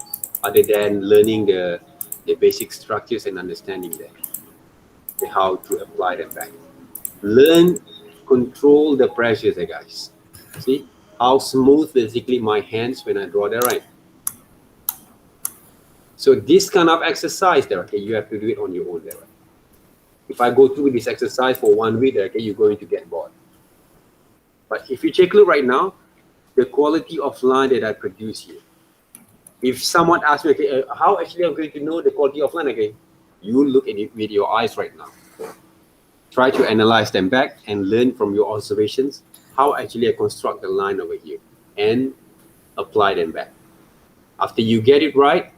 other than learning the basic structures and understanding there, how to apply them back. Learn, control the pressures there, guys. See how smooth basically my hands when I draw there, right? So this kind of exercise there, okay, you have to do it on your own there, right? If I go through this exercise for 1 week there, okay, you're going to get bored. But if you take a look right now, the quality of line that I produce here. If someone asks me, okay, how actually I'm going to know the quality of line again? You look at it with your eyes right now. Try to analyze them back and learn from your observations how actually I construct the line over here and apply them back. After you get it right,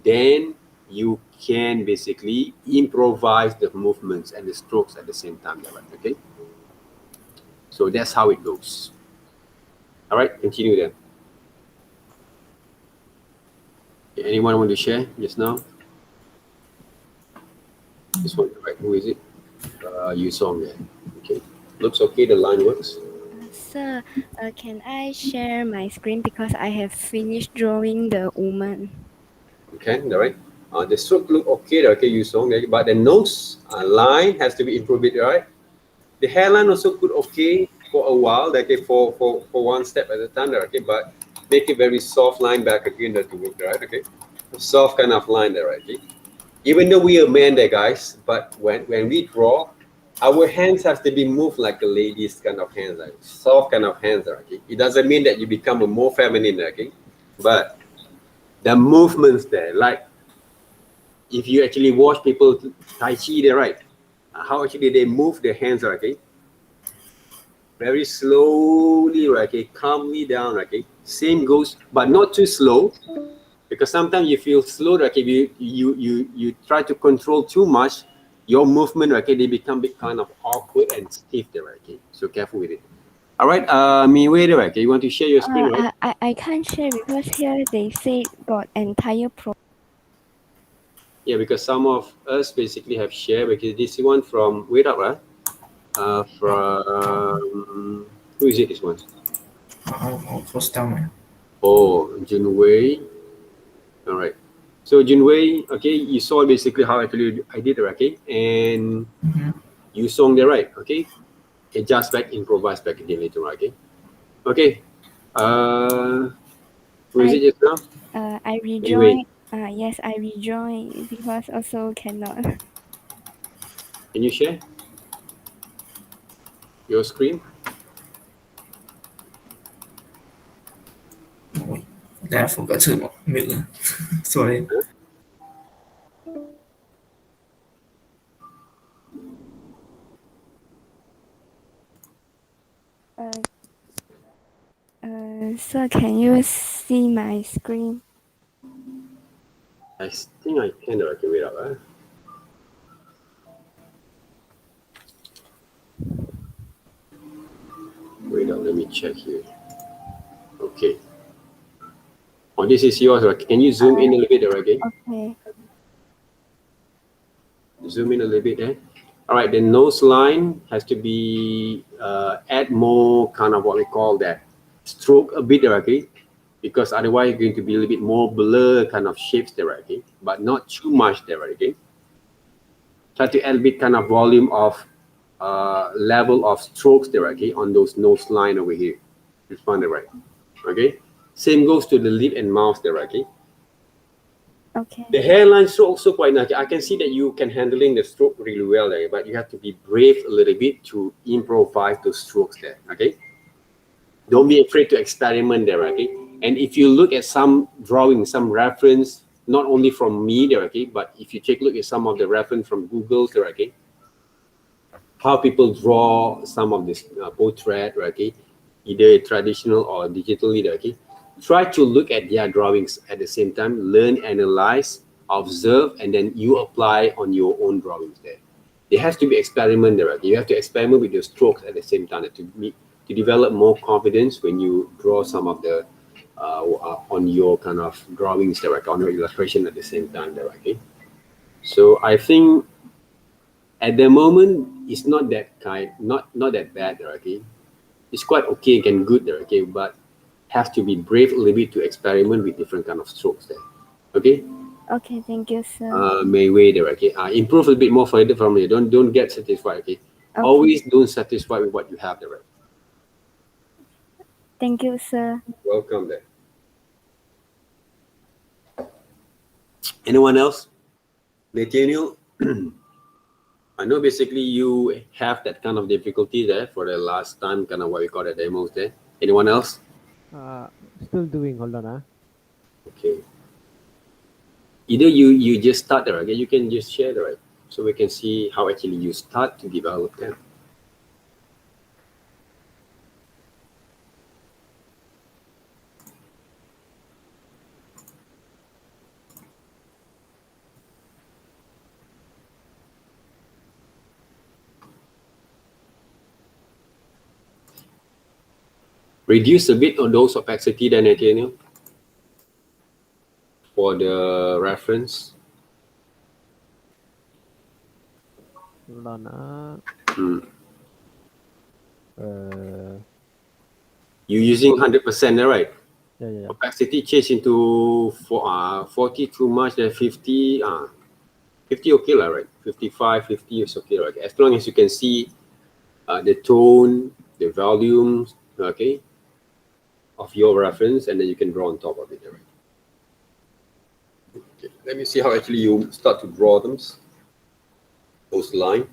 then you can basically improvise the movements and the strokes at the same time, right? Okay? So that's how it goes. All right, continue then. Anyone want to share just now? This one, right? Who is it? Yu Song there. Okay. Looks okay. The line works. Sir, can I share my screen because I have finished drawing the woman? Okay, all right. The stroke look okay, okay, Yu Song there, but the nose line has to be improved, right? The hairline also could okay for a while, okay, for one step at a time, okay, but make it very soft line back again that to work, right? Okay, a soft kind of line there, right? Okay? Even though we are men there, guys, but when we draw, our hands have to be moved like a lady's kind of hands, like soft kind of hands, okay. It doesn't mean that you become a more feminine, okay, but the movements there, like if you actually watch people Tai Chi there, right? How actually they move their hands, okay? Very slowly, right? Okay, calmly down, okay. Same goes, but not too slow, because sometimes you feel slow, okay. You try to control too much, your movement, okay, they become bit kind of awkward and stiff there, okay. So careful with it. All right, Mei Wei there, okay. You want to share your screen, right? I can't share because here they say got entire pro. Yeah, because some of us basically have shared, because this one from wait up, right? From who is it? This one? I'll close down. Oh, Junwei. All right. So Junwei, okay, you saw basically how actually I did it, okay, and you song there, right? Okay, adjust back, improvise back again later, okay. Okay. Who is it just now? I Wei. rejoin. Yes, I rejoin because also cannot. Can you share your screen? Ôi, I forgot to mute. Sorry. Sir, can you see my screen? I think I can. Okay, wait up. Wait up, let me check here. Okay. Oh, this is yours. Right? Can you zoom in a little bit, okay? Okay. Zoom in a little bit there. All right, the nose line has to be add more kind of what we call that stroke a bit, okay? Because otherwise it's going to be a little bit more blur kind of shapes there, okay? But not too much there, okay? Try to add a bit kind of volume of level of strokes there, okay? On those nose line over here. This one there, right? Okay? Same goes to the lip and mouth there, okay? Okay. The hairline stroke also quite nice. I can see that you can handling the stroke really well there, but you have to be brave a little bit to improvise those strokes there, okay? Don't be afraid to experiment there, okay? And if you look at some drawing, some reference, not only from me there, okay, but if you take a look at some of the reference from Google there, okay, how people draw some of this portrait, okay, either traditional or digitally, okay, try to look at their drawings at the same time, learn, analyze, observe, and then you apply on your own drawings there. There has to be experiment there, okay? You have to experiment with your strokes at the same time to develop more confidence when you draw some of the on your kind of drawings there, on your illustration at the same time there, okay? So I think at the moment it's not that not that bad there, okay? It's quite okay and good there, okay? But have to be brave a little bit to experiment with different kind of strokes there, okay? Okay, thank you, sir. Mei Wei there, okay? Improve a little bit more further from here. Don't get satisfied, okay? Always don't satisfy with what you have there, right? Thank you, sir. Welcome there. Anyone else? Nathaniel, I know basically you have that kind of difficulty there for the last time, kind of what we call the demos there. Anyone else? Still doing, hold on. Okay. Either you just start there, okay? You can just share the right, so we can see how actually you start to develop them. Reduce a bit on those opacity then, Nathaniel, for the reference. Hold on. You using 100% there, right? Yeah. Opacity change into 40 too much, then 50. 50 okay, right? 55, 50 is okay, right? As long as you can see the tone, the volumes, okay, of your reference, and then you can draw on top of it, right? Okay, let me see how actually you start to draw them, those lines.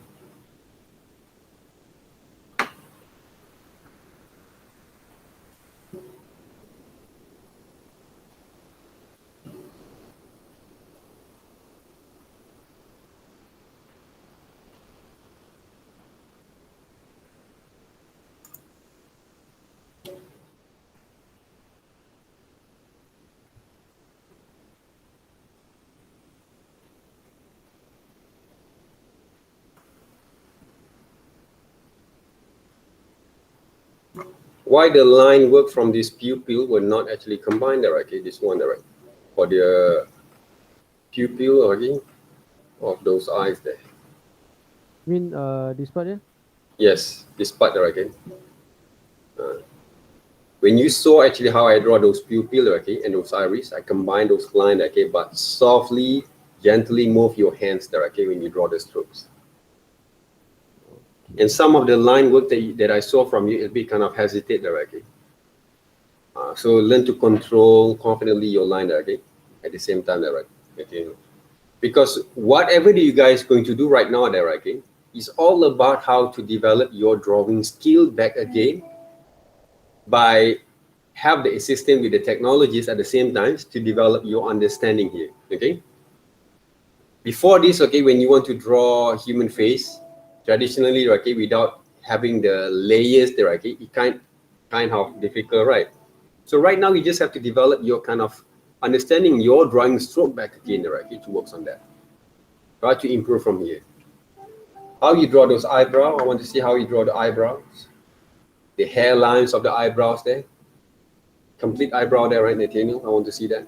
Why the line work from this pupil will not actually combine there, okay? This one, right? For the pupil, okay, of those eyes there. You mean this part here? Yes, this part there, okay? When you saw actually how I draw those pupil, okay, and those iris, I combine those lines, okay, but softly, gently move your hands there, okay, when you draw the strokes. And some of the line work that I saw from you, it'll be kind of hesitate there, okay? So learn to control confidently your line there, okay? At the same time there, right? Okay. Because whatever you guys going to do right now there, okay, is all about how to develop your drawing skill back again by have the assistance with the technologies at the same time to develop your understanding here, okay? Before this, okay, when you want to draw human face, traditionally, okay, without having the layers there, okay, it kind of difficult, right? So right now, you just have to develop your kind of understanding your drawing stroke back again, right, okay, to work on that. Try to improve from here. How you draw those eyebrows, I want to see how you draw the eyebrows. The hairlines of the eyebrows there. Complete eyebrow there, right, Nathaniel? I want to see that.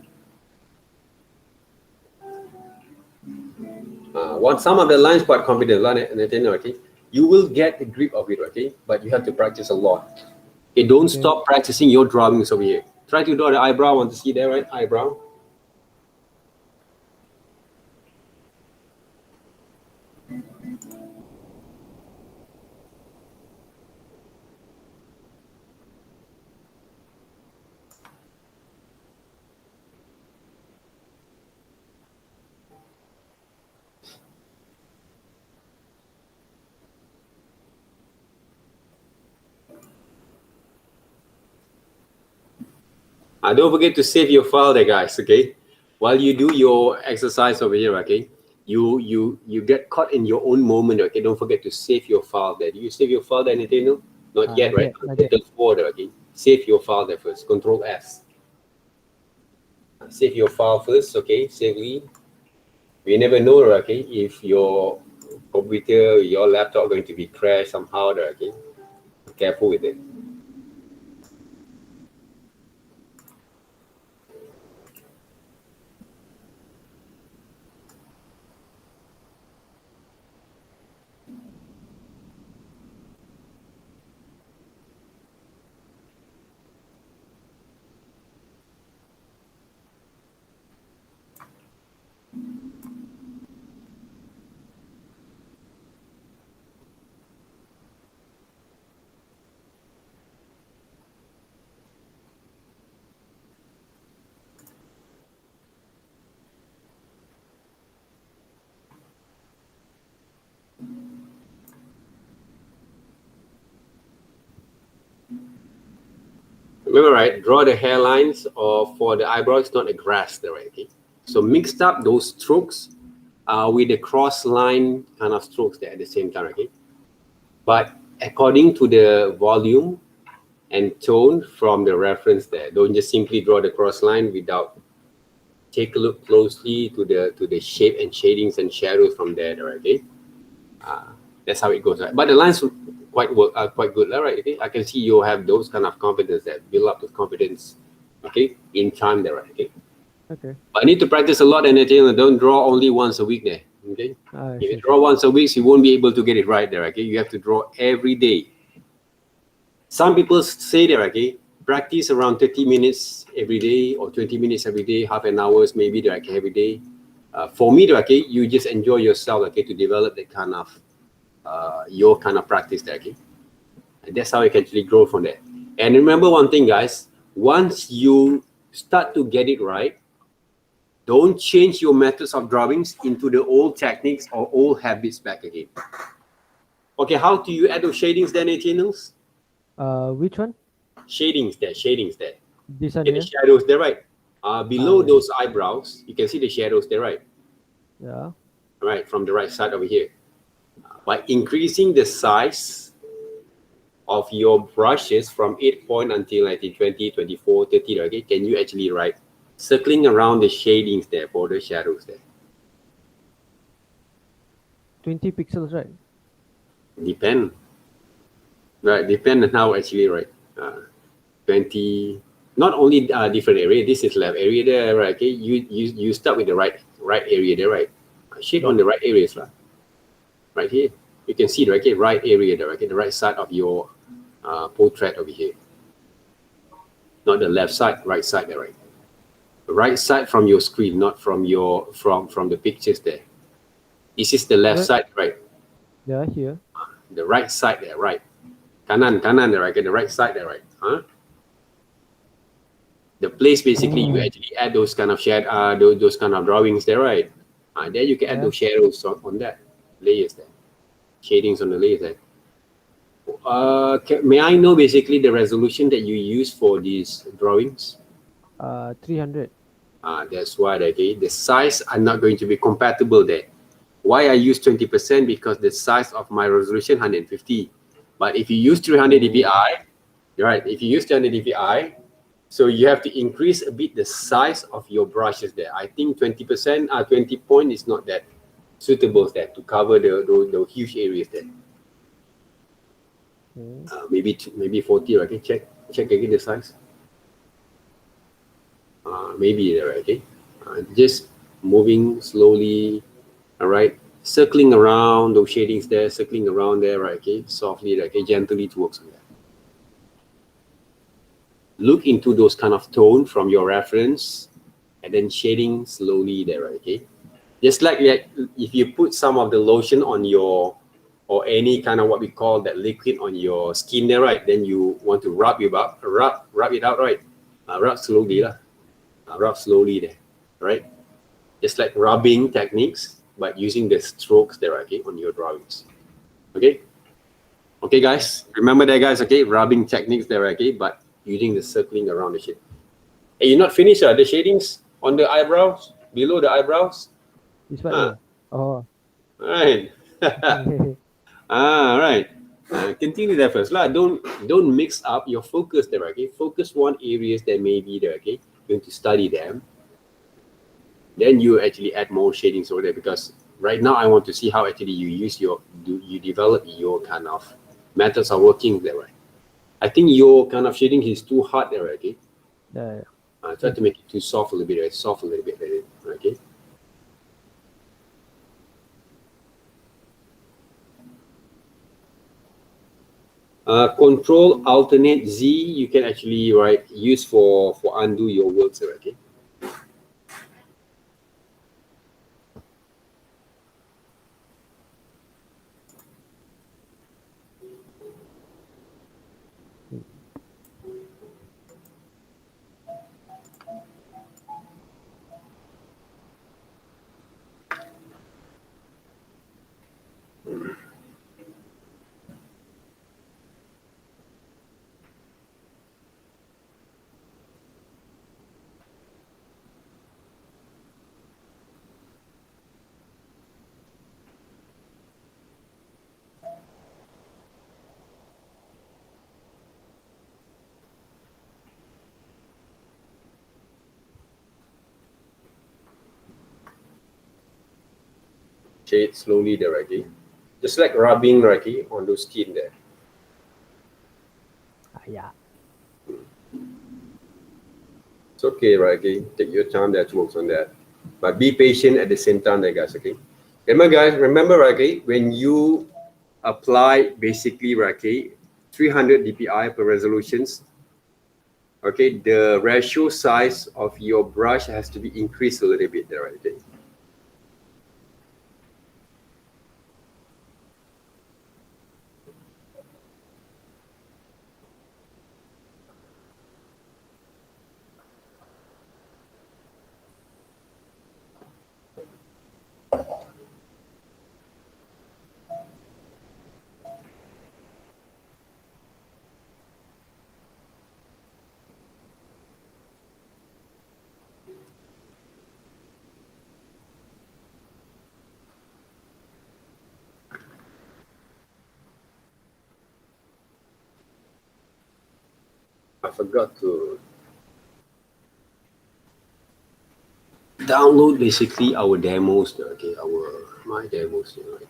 Some of the lines quite confident, Nathaniel, okay? You will get the grip of it, okay? But you have to practice a lot. Okay, don't stop practicing your drawings over here. Try to draw the eyebrow. I want to see that, right? Eyebrow. Don't forget to save your file there, guys, okay? While you do your exercise over here, okay? You get caught in your own moment, okay? Don't forget to save your file there. Do you save your file there, Nathaniel? Not yet, right? Not yet. Okay? Save your file there first. Control S. Save your file first, okay? Safely. We never know, okay? If your computer, your laptop going to be crashed somehow there, okay? Be careful with it. Remember, right? Draw the hairlines or for the eyebrows, not a grass there, right? Okay. So mixed up those strokes with the cross line kind of strokes there at the same time, okay? But according to the volume and tone from the reference there, don't just simply draw the cross line without take a look closely to the shape and shadings and shadows from there, okay? That's how it goes, right? But the lines quite good, right? Okay, I can see you have those kind of confidence that build up the confidence, okay, in time there, right? Okay. Okay. But I need to practice a lot, and don't draw only once a week there. Okay. Ah, If you sure, draw once a week, you won't be able to get it right there. Okay. You have to draw every day. Some people say that, okay, practice around 30 minutes every day or 20 minutes every day, half an hour maybe like every day. For me, okay, you just enjoy yourself, okay, to develop that kind of your kind of practice there, okay. And that's how you can actually grow from there. And remember one thing, guys, once you start to get it right, don't change your methods of drawings into the old techniques or old habits back again. Okay, how do you add those shadings then, Eternals? Which one? Shadings there. This one Okay, the here? shadows there, right? Below Yeah. those eyebrows, you can see the shadows there, right? Yeah. Right, from the right side over here. By increasing the size of your brushes from 8 point until 20, 24, 30, okay, can you actually write circling around the shadings there for the shadows there? 20 pixels, right? Depend. Right, depend on how actually, right? 20, not only different area, this is left area there, right? Okay, you start with the right area there, right? Shade on the right areas, right here. You can see, right? Okay, right area there, okay, the right side of your portrait over here. Not the left side, right side there, right? The right side from your screen, not from your from the pictures there. This is the left Where? side, right? Yeah, here. The right side there, right? Kanan there, right? Okay, the right side there, right? The place basically you actually add those kind of those kind of drawings there, right? Then you can add Yeah. those shadows on that layers there, shadings on the layers there. May I know basically the resolution that you use for these drawings? 300. That's why, okay, the size are not going to be compatible there. Why I use 20%? Because the size of my resolution 150. But if you use 300 dpi, right? If you use 300 dpi, so you have to increase a bit the size of your brushes there. I think 20%, 20 point is not that suitable there to cover the huge areas there. Okay. Maybe 40. Okay, check again the size. Maybe there. Okay, just moving slowly. All right, circling around those shadings there, circling around there. Right. Okay, softly. Okay, gently towards that. Look into those kind of tone from your reference, and then shading slowly there. Right. Okay, just like if you put some of the lotion on your or any kind of what we call that liquid on your skin there, right? Then you want to rub it out, right? Rub slowly lah. Rub slowly there, right? Just like rubbing techniques, but using the strokes there, okay, on your drawings. Okay? Okay, guys. Remember that, guys, okay? Rubbing techniques there, okay? But using the circling around the shade. Hey, you're not finished, the shadings on the eyebrows? Below the eyebrows? This one here. Oh. All right. All right. Continue there first. Don't mix up your focus there, okay? Focus one areas that may be there, okay? Going to study them. Then you actually add more shadings over there, because right now I want to see how actually you develop your kind of methods of working there, right? I think your kind of shading is too hard there, okay? Yeah. Try to make it too soft a little bit, right? Okay? Control alternate Z, you can actually use for undo your works, okay? Shade slowly there, okay? Just like rubbing, okay, on those skin there. Yeah. It's okay, right? Okay, take your time there to work on that, but be patient at the same time there, guys. Okay, Remember, okay, when you apply basically, okay, 300 dpi per resolutions, okay, the ratio size of your brush has to be increased a little bit there, okay. I forgot to download basically our demos, okay, my demos, right?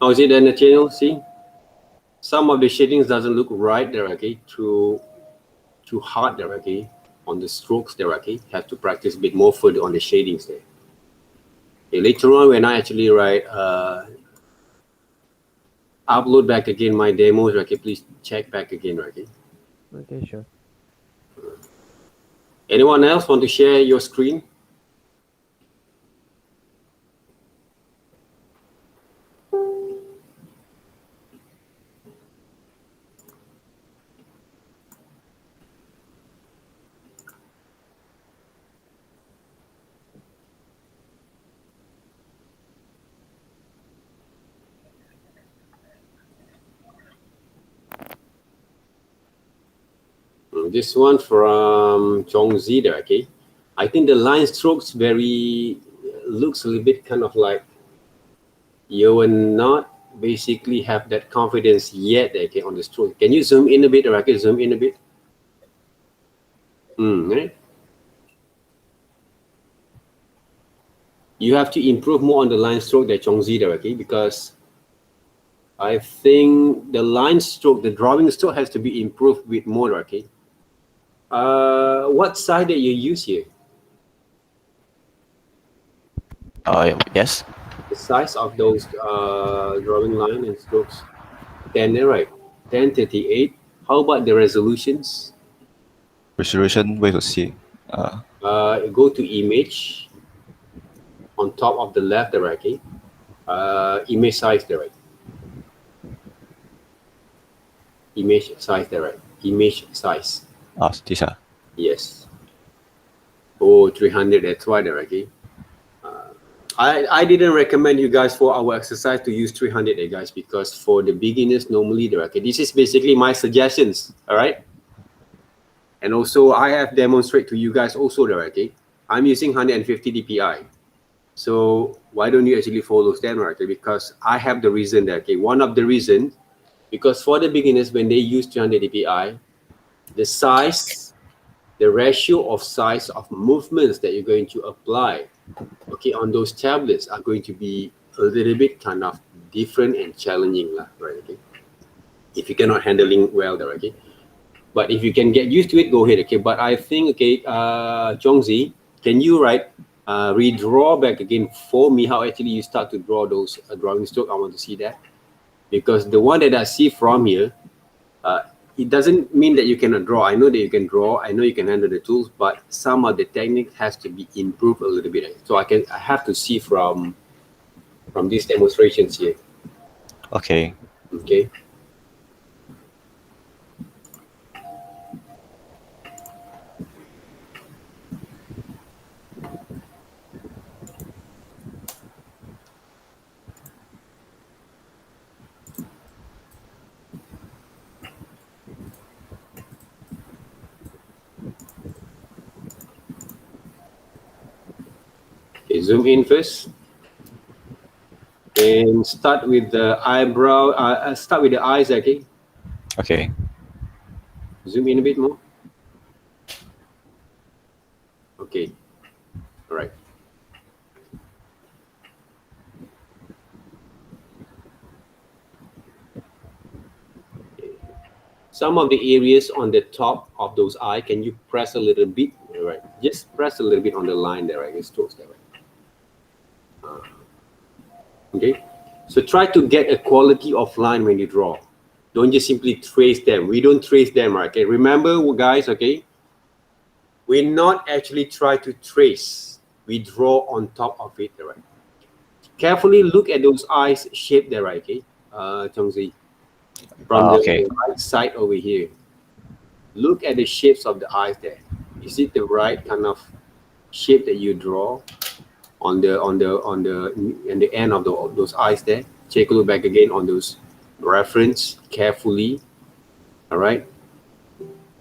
Oh, is it then the channel? See, some of the shadings doesn't look right there, okay, too hard there, okay, on the strokes there, okay. Have to practice a bit more further on the shadings there. Okay, later on when I actually upload back again my demos, okay, please check back again, okay. Okay, sure. Anyone else want to share your screen? This one from Chong Z there, okay. I think the line strokes looks a little bit kind of like you will not basically have that confidence yet, okay, on the stroke. Can you zoom in a bit, or I can zoom in a bit? Right? You have to improve more on the line stroke there, Chong Z there, okay, because I think the line stroke, the drawing stroke has to be improved with more, okay. What side that you use here? Yes. The size of those drawing line and strokes. 10, right? 1038. How about the resolutions? Resolution, where to see? Go to image on top of the left, right? Okay. Image size, right? Image size there, right? Image size. This ah. Yes. Oh, 300, that's why there, okay? I didn't recommend you guys for our exercise to use 300 guys, because for the beginners, normally there, okay? This is basically my suggestions, all right? And also I have demonstrate to you guys also there, okay? I'm using 150 dpi. So why don't you actually follow them, right? Because I have the reason there, okay? One of the reasons, because for the beginners, when they use 300 dpi, the size, the ratio of size of movements that you're going to apply, okay, on those tablets are going to be a little bit kind of different and challenging, right? Okay, if you cannot handling well there, okay. But if you can get used to it, go ahead, okay. But I think, okay, Zhongzi, can you redraw back again for me how actually you start to draw those drawing stroke? I want to see that, because the one that I see from here, it doesn't mean that you cannot draw. I know that you can draw. I know you can handle the tools, but some of the technique has to be improved a little bit. So I have to see from these demonstrations here. Okay. Okay. Okay, zoom in first and start with the eyebrow. Start with the eyes, okay. Okay. Zoom in a bit more. Okay. All right. Some of the areas on the top of those eyes, can you press a little bit? All right. Just press a little bit on the line there, right? Strokes there, right? Okay. So try to get a quality of line when you draw. Don't just simply trace them. We don't trace them, right? Okay. Remember, guys, okay? We not actually try to trace. We draw on top of it, right? Carefully look at those eyes shape there, right? Okay. Zhongzi, from okay. the right side over here. Look at the shapes of the eyes there. Is it the right kind of shape that you draw on the end of those eyes there? Take a look back again on those reference carefully. All right.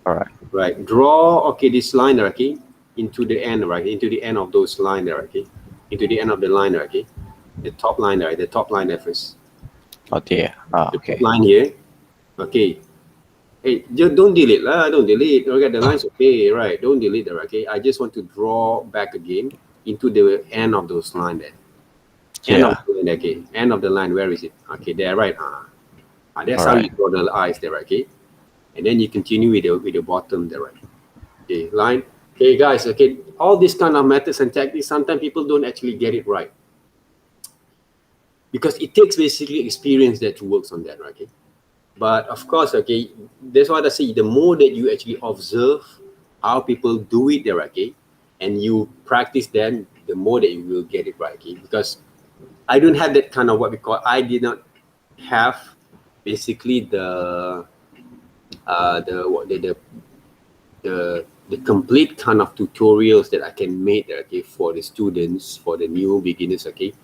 All right. Right. Draw, okay, this line, okay, into the end, right? Into the end of those line there, okay? Into the end of the line, okay? The top line there, the top line there first. Oh dear. The Okay. top line here. Okay. Hey, don't delete lah. Don't delete. Okay, the line's okay, right? Don't delete there, okay? I just want to draw back again into the end of those line there. End of the line, okay. End of the line, where is it? Okay, there, right? That's how you draw the eyes there, okay? And then you continue with the bottom there, right? Okay, line. Okay, guys, okay, all these kind of methods and techniques, sometimes people don't actually get it right. Because it takes basically experience that works on that, right? Okay? But of course, okay, that's what I say, the more that you actually observe how people do it there, okay, and you practice them, the more that you will get it right, okay? Because I don't have that kind of what we call, I did not have basically the complete kind of tutorials that I can make there, okay, for the students, for the new beginners, okay,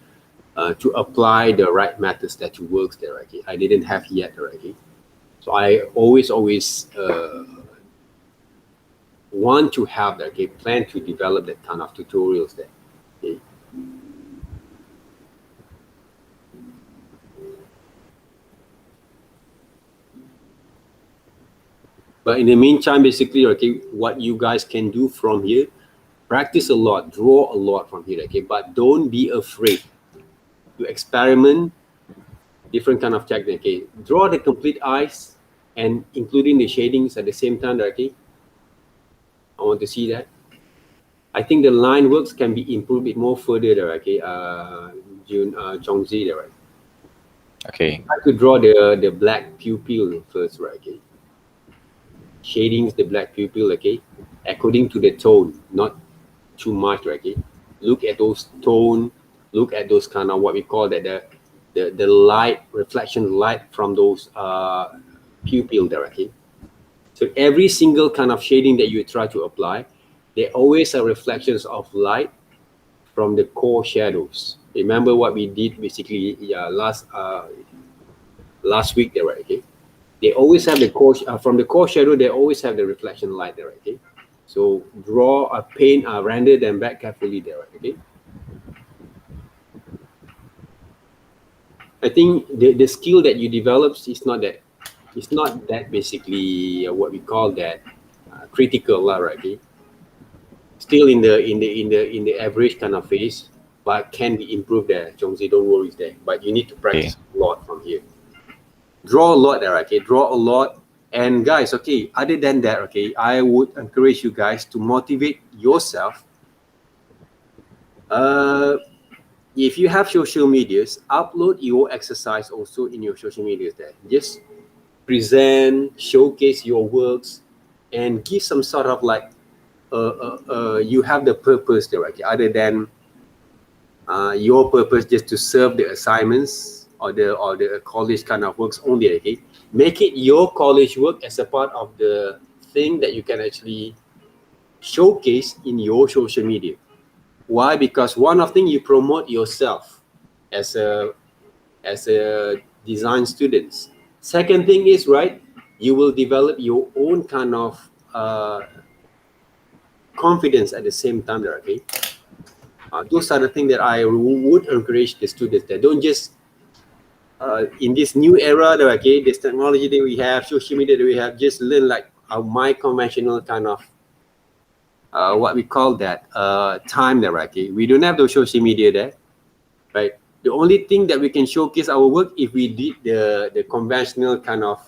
to apply the right methods that works there, okay. I didn't have yet, okay. So I always want to have that, okay, plan to develop that kind of tutorials there, okay. But in the meantime, basically, okay, what you guys can do from here, practice a lot, draw a lot from here, okay, but don't be afraid to experiment different kind of technique, okay. Draw the complete eyes and including the shadings at the same time, okay. I want to see that. I think the line works can be improved a bit more further there, okay. Zhongzi there, right? Okay. I could draw the black pupil first, right, okay. Shadings, the black pupil, okay, according to the tone, not too much, right, okay. Look at those tone, look at those kind of what we call that the light, reflection light from those pupil there, okay? So every single kind of shading that you try to apply, they always are reflections of light from the core shadows. Remember what we did basically last week there, right? Okay, they always have the core from the core shadow. They always have the reflection light there, right? Okay, so draw a paint, render them back carefully there, right? Okay. I think the skill that you develop is not that, it's not that basically what we call that critical lah, right? Okay? Still in the average kind of phase, but can be improved there. Chongzi, don't worry there. But you need to practice a lot from here. Draw a lot there, okay? Draw a lot. And guys, okay, other than that, okay, I would encourage you guys to motivate yourself. If you have social medias, upload your exercise also in your social medias there. Just present, showcase your works, and give some sort of like, you have the purpose there, okay? Other than your purpose just to serve the assignments or the college kind of works only, okay? Make it your college work as a part of the thing that you can actually showcase in your social media. Why? Because one of thing, you promote yourself as a design students. Second thing is, right, you will develop your own kind of confidence at the same time there, okay? Those are the things that I would encourage the students that don't just in this new era that, okay, this technology that we have, social media that we have, just learn like my conventional kind of what we call that time there, okay? We don't have those social media there, right? The only thing that we can showcase our work if we did the conventional kind of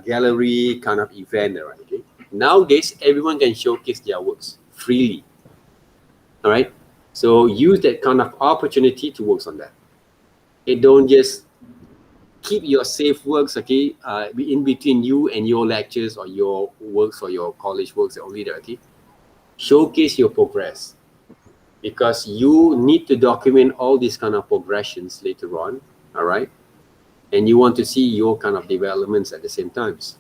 gallery kind of event there, okay? Nowadays, everyone can showcase their works freely, all right? So use that kind of opportunity to work on that. It don't just keep your safe works, okay, in between you and your lectures or your works or your college works only there, okay? Showcase your progress, because you need to document all these kind of progressions later on, all right? And you want to see your kind of developments at the same times.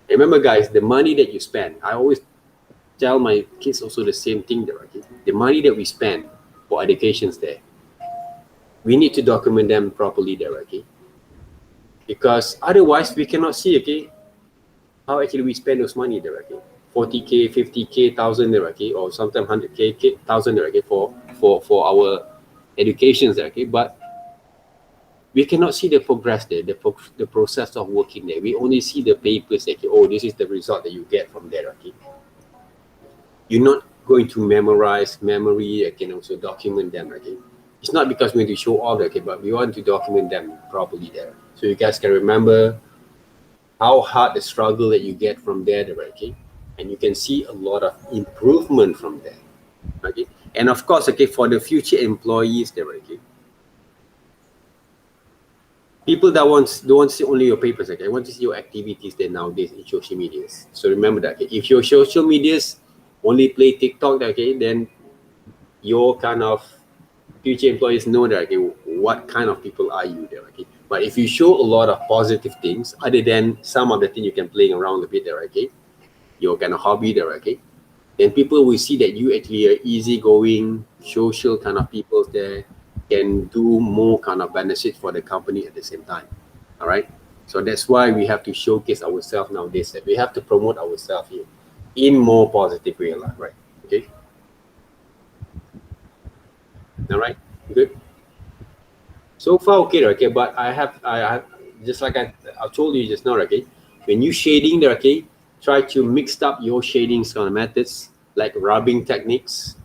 Remember, guys, the money that you spend, I always tell my kids also the same thing there, okay? The money that we spend for educations there, we need to document them properly there, okay? Because otherwise we cannot see, okay, how actually we spend those money there, okay? 40K, 50K, 1,000 there, okay? Or sometimes 100K, 1,000 there, okay? For our educations there, okay? But we cannot see the progress there, the process of working there. We only see the papers, okay? Oh, this is the result that you get from there, okay? You're not going to memorize memory, I can also document them, okay? It's not because we want to show off, okay, but we want to document them properly there. So you guys can remember how hard the struggle that you get from there, okay? And you can see a lot of improvement from there, okay? And of course, okay, for the future employees there, okay? People that don't want to see only your papers, okay? Want to see your activities there nowadays in social medias. So remember that, okay? If your social medias only play TikTok, okay, then your kind of future employees know that, okay, what kind of people are you there, okay? But if you show a lot of positive things, other than some of the things you can play around a bit there, okay, your kind of hobby there, okay, then people will see that you actually are easygoing, social kind of people there, can do more kind of benefit for the company at the same time, all right? So that's why we have to showcase ourselves nowadays. We have to promote ourselves here in more positive way, right? Okay. All right, good. So far, okay, okay. But I have just like I told you just now, okay. When you shading there, okay, try to mix up your shading kind of methods like rubbing techniques,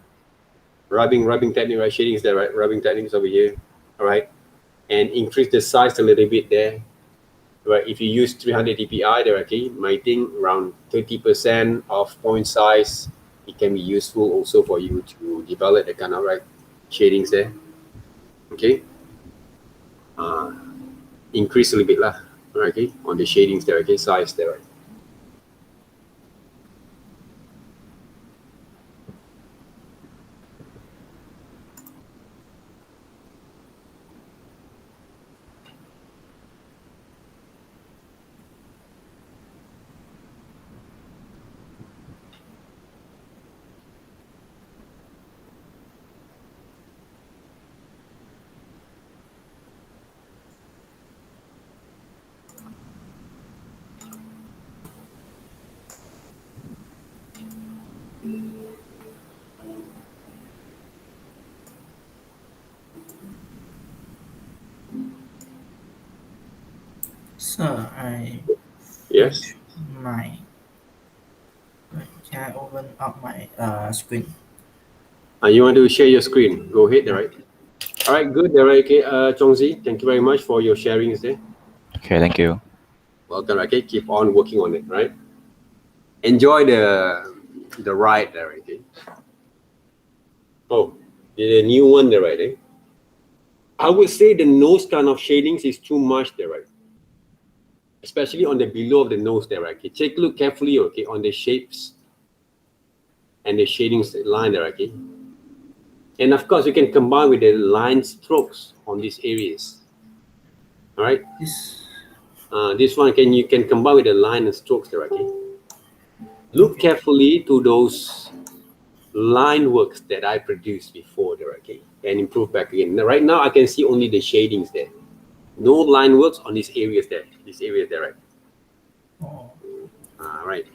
rubbing technique, right? Shadings there, right? Rubbing techniques over here, all right, and increase the size a little bit there, right? If you use 300 dpi there, okay, my thing around 30% of point size, it can be useful also for you to develop the kind of right shadings there, okay. Increase a little bit lah, okay, on the shadings there, okay, size there, right? Sir, I Yes. my can I open up my screen? You want to share your screen? Go ahead, right? All right, good. All right, okay. Chongzi, thank you very much for your sharings there. Okay, thank you. Welcome. Okay, keep on working on it, right? Enjoy the ride there, okay? Oh, the new one there, right? I would say the nose kind of shadings is too much there, right? Especially on the below of the nose there, right? Okay, take a look carefully, okay, on the shapes and the shadings line there, okay? And of course, you can combine with the line strokes on these areas. All right. This one you can combine with the line and strokes there, okay? Look carefully to those line works that I produced before there, okay? And improve back again. Now, right now, I can see only the shadings there. No line works on these areas there. This area there, right? Oh, All right.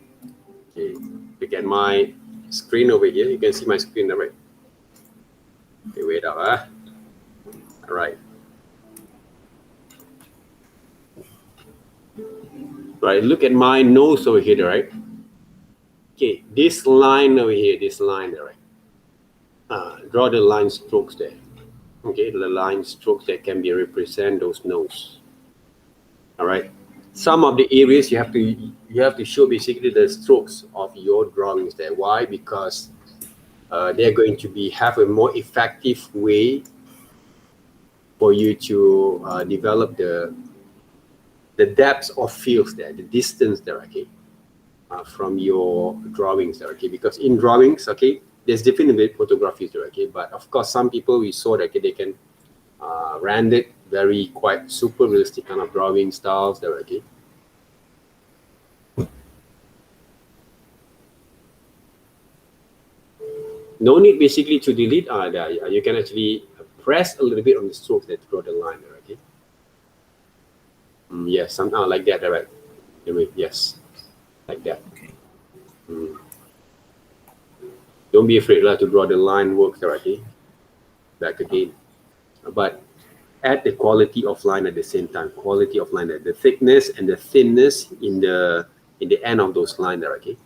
Okay. Look at my screen over here. You can see my screen there, right? Okay, wait up, All right. Right, look at my nose over here, right? Okay, this line over here, this line there, right? Draw the line strokes there. Okay, the line strokes that can be represent those nose. All right. Some of the areas you have to show basically the strokes of your drawings there. Why? Because they're going to have a more effective way for you to develop the depths of fields there, the distance there, okay, from your drawings there, okay. Because in drawings, okay, there's different photographies there, okay. But of course, some people we saw that, okay, they can render very quite super realistic kind of drawing styles there, okay. No need basically to delete there. You can actually press a little bit on the strokes that draw the line there, okay. Yes, somehow like that, right? Yes, like that. okay. Don't be afraid to draw the line work there, okay. Back again, but add the quality of line at the same time. Quality of line, the thickness and the thinness in the end of those lines there, okay.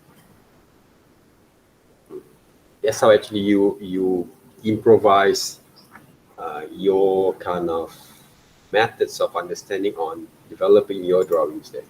That's how actually you improvise your kind of methods of understanding on developing your drawings there.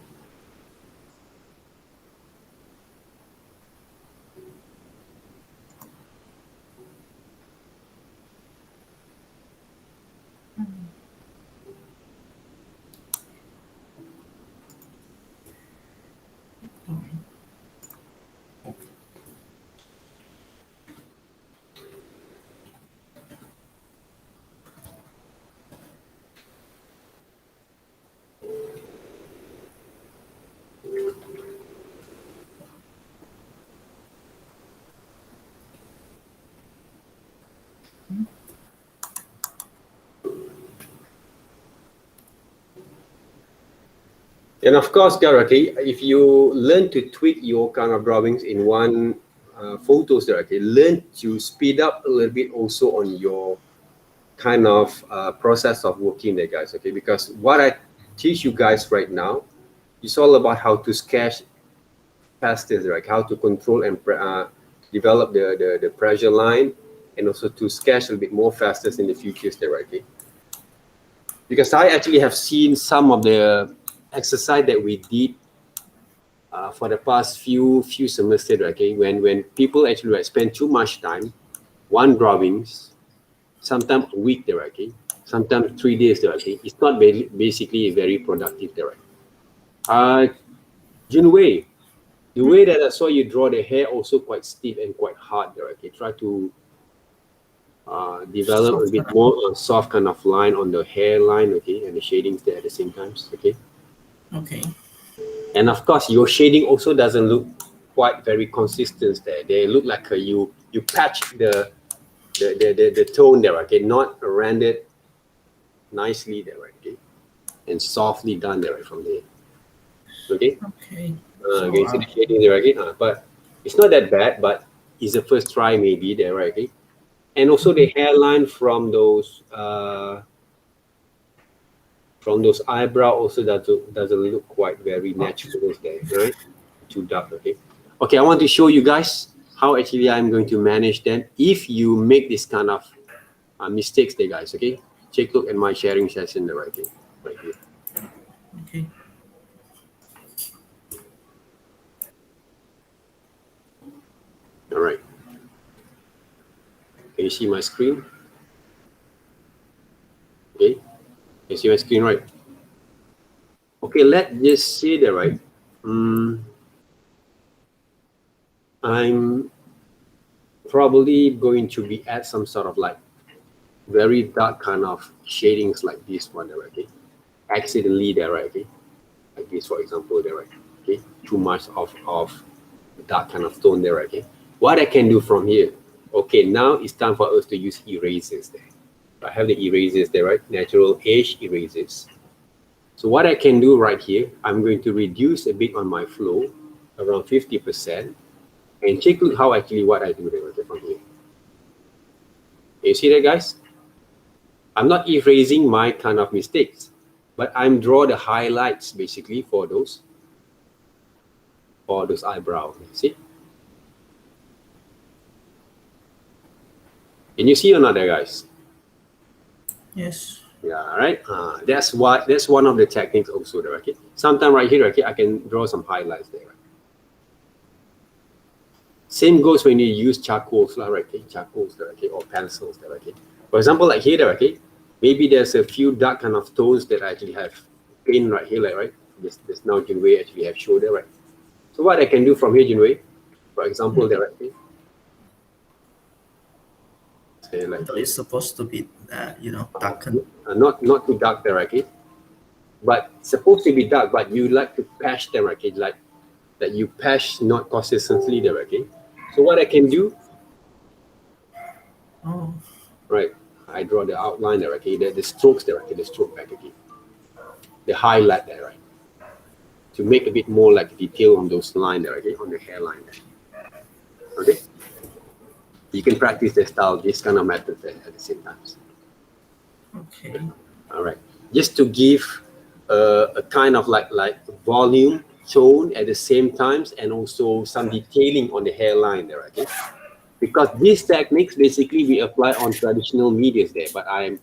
And of course, Gareth, okay, if you learn to tweak your kind of drawings in one photos there, okay, learn to speed up a little bit also on your kind of process of working there, guys, okay, because what I teach you guys right now is all about how to sketch faster, right? How to control and develop the pressure line, and also to sketch a little bit more faster in the futures there, right? Okay? Because I actually have seen some of the exercise that we did for the past few semesters, okay, when people actually spend too much time, one drawings, sometimes a week there, okay, sometimes 3 days there, okay, it's not basically very productive there. Junwei, the way that I saw you draw the hair also quite stiff and quite hard there, okay, try to develop a bit more soft kind of line on the hairline, okay, and the shadings there at the same time, okay. Okay. And of course, your shading also doesn't look quite very consistent there. They look like you patch the tone there, okay, not rendered nicely there, right, okay, and softly done there, right, from there, okay. Okay. Okay, so the shading there, okay, but it's not that bad, but it's the first try maybe there, right, okay. And also the hairline from those from those eyebrow also doesn't look quite very natural there, right? Too dark, okay? Okay, I want to show you guys how actually I'm going to manage them if you make this kind of mistakes there, guys, okay? Take a look at my sharing session there, right here. Right here. Okay. All right. Can you see my screen? Okay. Can you see my screen, right? Okay, let's just say that, right? I'm probably going to be add some sort of like very dark kind of shadings like this one there, okay? Accidentally there, right? Okay, like this, for example, there, right? Okay, too much of dark kind of tone there, okay? What I can do from here, okay, now it's time for us to use erasers there. I have the erasers there, right? Natural edge erasers. So what I can do right here, I'm going to reduce a bit on my flow, around 50%, and check out how actually what I do there, okay, from here. You see that, guys? I'm not erasing my kind of mistakes, but I'm draw the highlights basically for those eyebrows. See? Can you see or not there, guys? Yes. Yeah, right. That's one of the techniques also there, okay? Sometime right here, okay, I can draw some highlights there. Right? Same goes when you use charcoals, right? Okay? Charcoals there, okay, or pencils there, okay? For example, like here, okay, maybe there's a few dark kind of tones that I actually have paint right here, like, right? This now Junwei actually have show there, right? So what I can do from here, Junwei, for example, there, right? Okay? Say like So it's supposed to be, darkened. not too dark there, okay? But supposed to be dark, but you like to patch them, okay? Like that you patch not consistently there, okay? So what I can do, Oh. right? I draw the outline there, okay? The strokes there, okay? The stroke back again. The highlight there, right? To make a bit more like detail on those lines there, okay? On the hairline there. Okay? You can practice the style, this kind of method there at the same time. Okay. All right. Just to give a kind of like volume, tone at the same times, and also some detailing on the hairline there, okay? Because these techniques basically we apply on traditional medias there, but I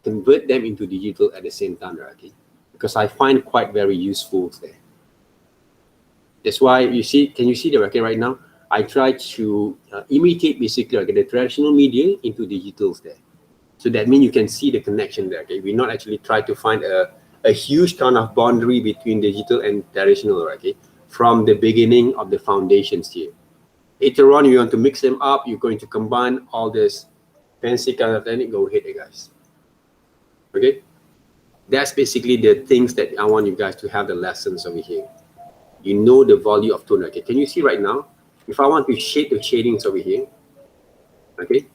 convert them into digital at the same time there, okay? Because I find quite very useful there. That's why you see, can you see the okay right now? I try to imitate basically like the traditional media into digitals there. So that means you can see the connection there, okay? We not actually try to find a huge kind of boundary between digital and traditional, okay? From the beginning of the foundations here. Later on, you want to mix them up, you're going to combine all this fancy kind of technique, go ahead, guys. Okay? That's basically the things that I want you guys to have the lessons over here. You know the value of tone, okay? Can you see right now? If I want to shade the shadings over here, okay?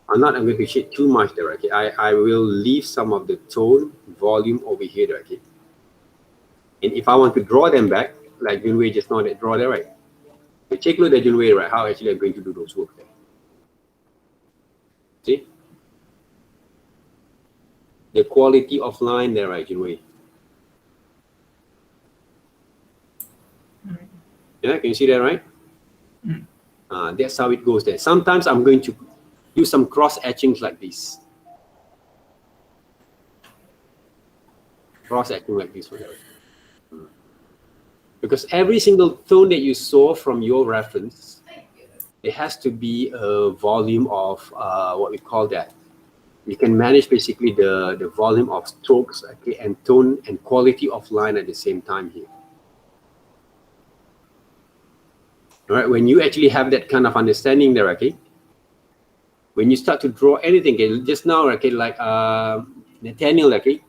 I'm going to shade too much there, okay? I will leave some of the tone, volume over here, okay? And if I want to draw them back, like Junwei just now, that draw there, right? Okay, take a look at Junwei, right? How actually I'm going to do those work there. See? The quality of line there, right, Junwei? Yeah, can you see that, right? That's how it goes there. Sometimes I'm going to do some cross etchings like this. Cross etching like this, whatever. Because every single tone that you saw from your reference, it has to be a volume of what we call that. You can manage basically the volume of strokes, okay, and tone and quality of line at the same time here. All right, when you actually have that kind of understanding there, okay, when you start to draw anything, okay, just now, okay, like Nathaniel, okay,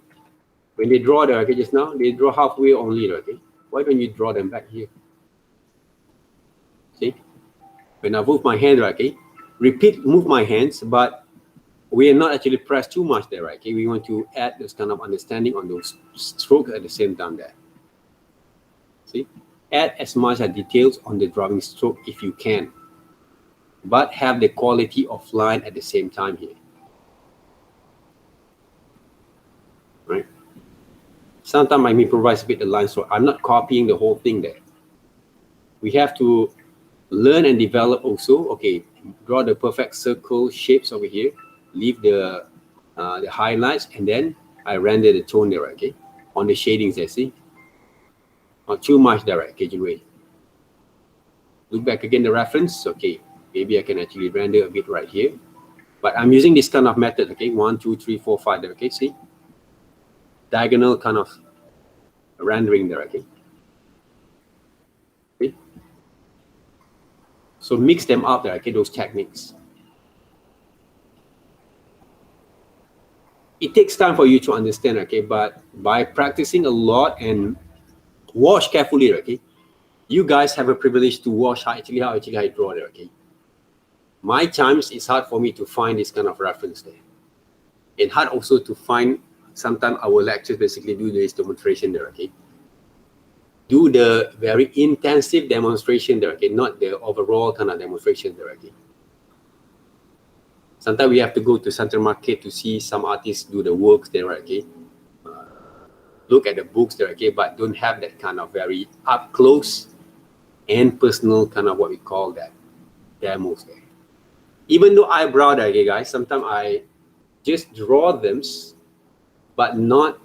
when they draw there, okay, just now, they draw halfway only, okay. Why don't you draw them back here? See, when I move my hand, okay, move my hands, but we are not actually pressed too much there, right? Okay, we want to add this kind of understanding on those strokes at the same time there. See, add as much as details on the drawing stroke if you can, but have the quality of line at the same time here, right? sometimes I improvise a bit the line, so I'm not copying the whole thing there. We have to learn and develop also. Okay, draw the perfect circle shapes over here, leave the highlights, and then I render the tone there, okay, on the shadings there, see? Not too much there, okay, Jinwei. Look back again the reference, okay, maybe I can actually render a bit right here. But I'm using this kind of method, okay, 1, 2, 3, 4, 5 there, okay, see? Diagonal kind of rendering there, okay? Okay? So mix them up there, okay, those techniques. It takes time for you to understand, okay, but by practicing a lot and watch carefully, okay, you guys have a privilege to watch how I draw there, okay? My times, it's hard for me to find this kind of reference there. And hard also to find, sometimes our lectures basically do this demonstration there, okay? Do the very intensive demonstration there, okay? Not the overall kind of demonstration there, okay? Sometimes we have to go to Central Market to see some artists do the works there, okay? Look at the books there, okay? But don't have that kind of very up close and personal kind of what we call that demos there. Even though I draw there, okay, guys, sometimes I just draw them, but not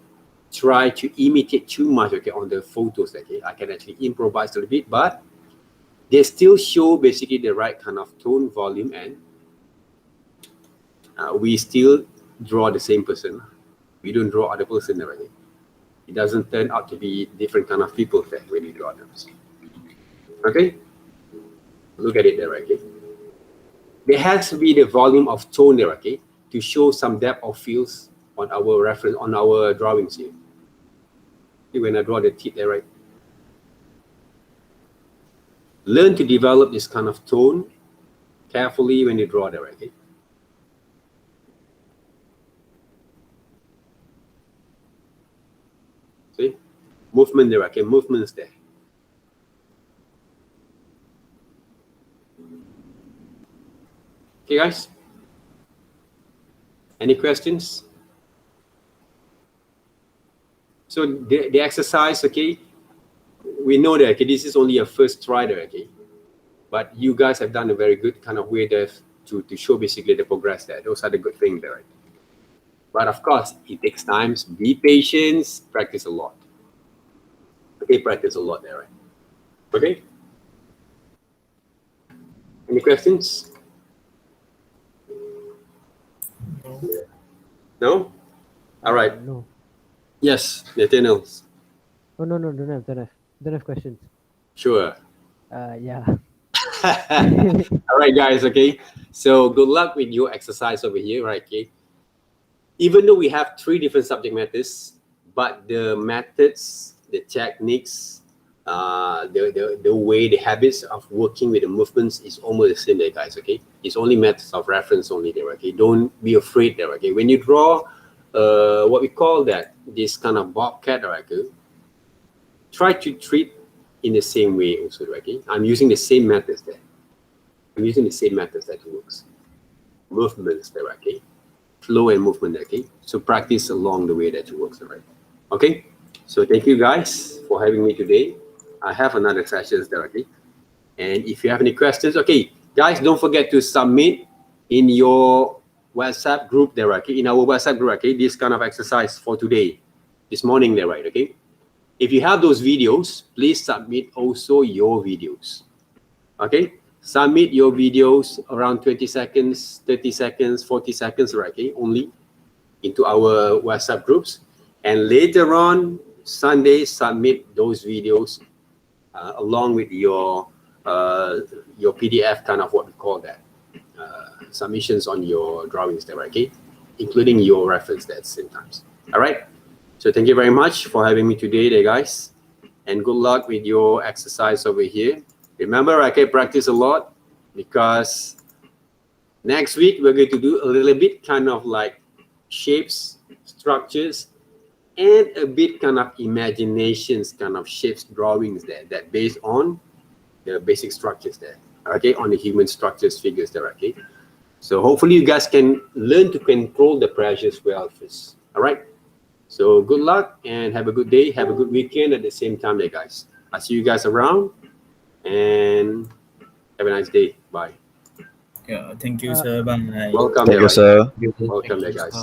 try to imitate too much, okay, on the photos, okay? I can actually improvise a little bit, but they still show basically the right kind of tone, volume, and we still draw the same person. We don't draw other person there, okay? It doesn't turn out to be different kind of people there when you draw them. Okay? Look at it there, okay? There has to be the volume of tone there, okay, to show some depth of feels on our reference, on our drawings here. See, when I draw the teeth there, right? Learn to develop this kind of tone carefully when you draw there, okay? See? Movement there, okay? Movements there. Okay, guys? Any questions? So the exercise, okay, we know that, okay, this is only a first try there, okay? But you guys have done a very good kind of way there to show basically the progress there. Those are the good things there, right? But of course, it takes time. Be patient, practice a lot. Okay, practice a lot there, right? Okay? Any questions? No? All right. No. Yes, Nathaniel. Oh, no, don't have questions. Sure. Yeah. All right, guys, okay? So good luck with your exercise over here, right, okay? Even though we have 3 different subject matters, but the methods, the techniques, the way, the habits of working with the movements is almost the same there, guys, okay? It's only methods of reference only there, okay? Don't be afraid there, okay? When you draw what we call that, this kind of bobcat, okay? Try to treat in the same way also, okay? I'm using the same methods there. I'm using the same methods that works. Movements there, okay? Flow and movement, okay? So practice along the way that it works, right? Okay? So thank you guys for having me today. I have another session there, okay? And if you have any questions, okay, guys, don't forget to submit in your WhatsApp group there, okay? In our WhatsApp group, okay? This kind of exercise for today, this morning there, right, okay? If you have those videos, please submit also your videos, okay? Submit your videos around 20 seconds, 30 seconds, 40 seconds, right, okay? Only into our WhatsApp groups. And later on, Sunday, submit those videos along with your PDF kind of what we call that, submissions on your drawings there, okay? Including your reference there at the same time. All right? So thank you very much for having me today there, guys. And good luck with your exercise over here. Remember, okay, practice a lot because next week we're going to do a little bit kind of like shapes, structures, and a bit kind of imaginations, kind of shapes, drawings there that based on the basic structures there, okay, on the human structures, figures there, okay. So hopefully you guys can learn to control the pressures well first, all right. So good luck and have a good day. Have a good weekend at the same time there, guys. I see you guys around and have a nice day. Bye. Yeah, thank you, sir. Bye. Welcome Thank there, you, sir. Welcome there, guys.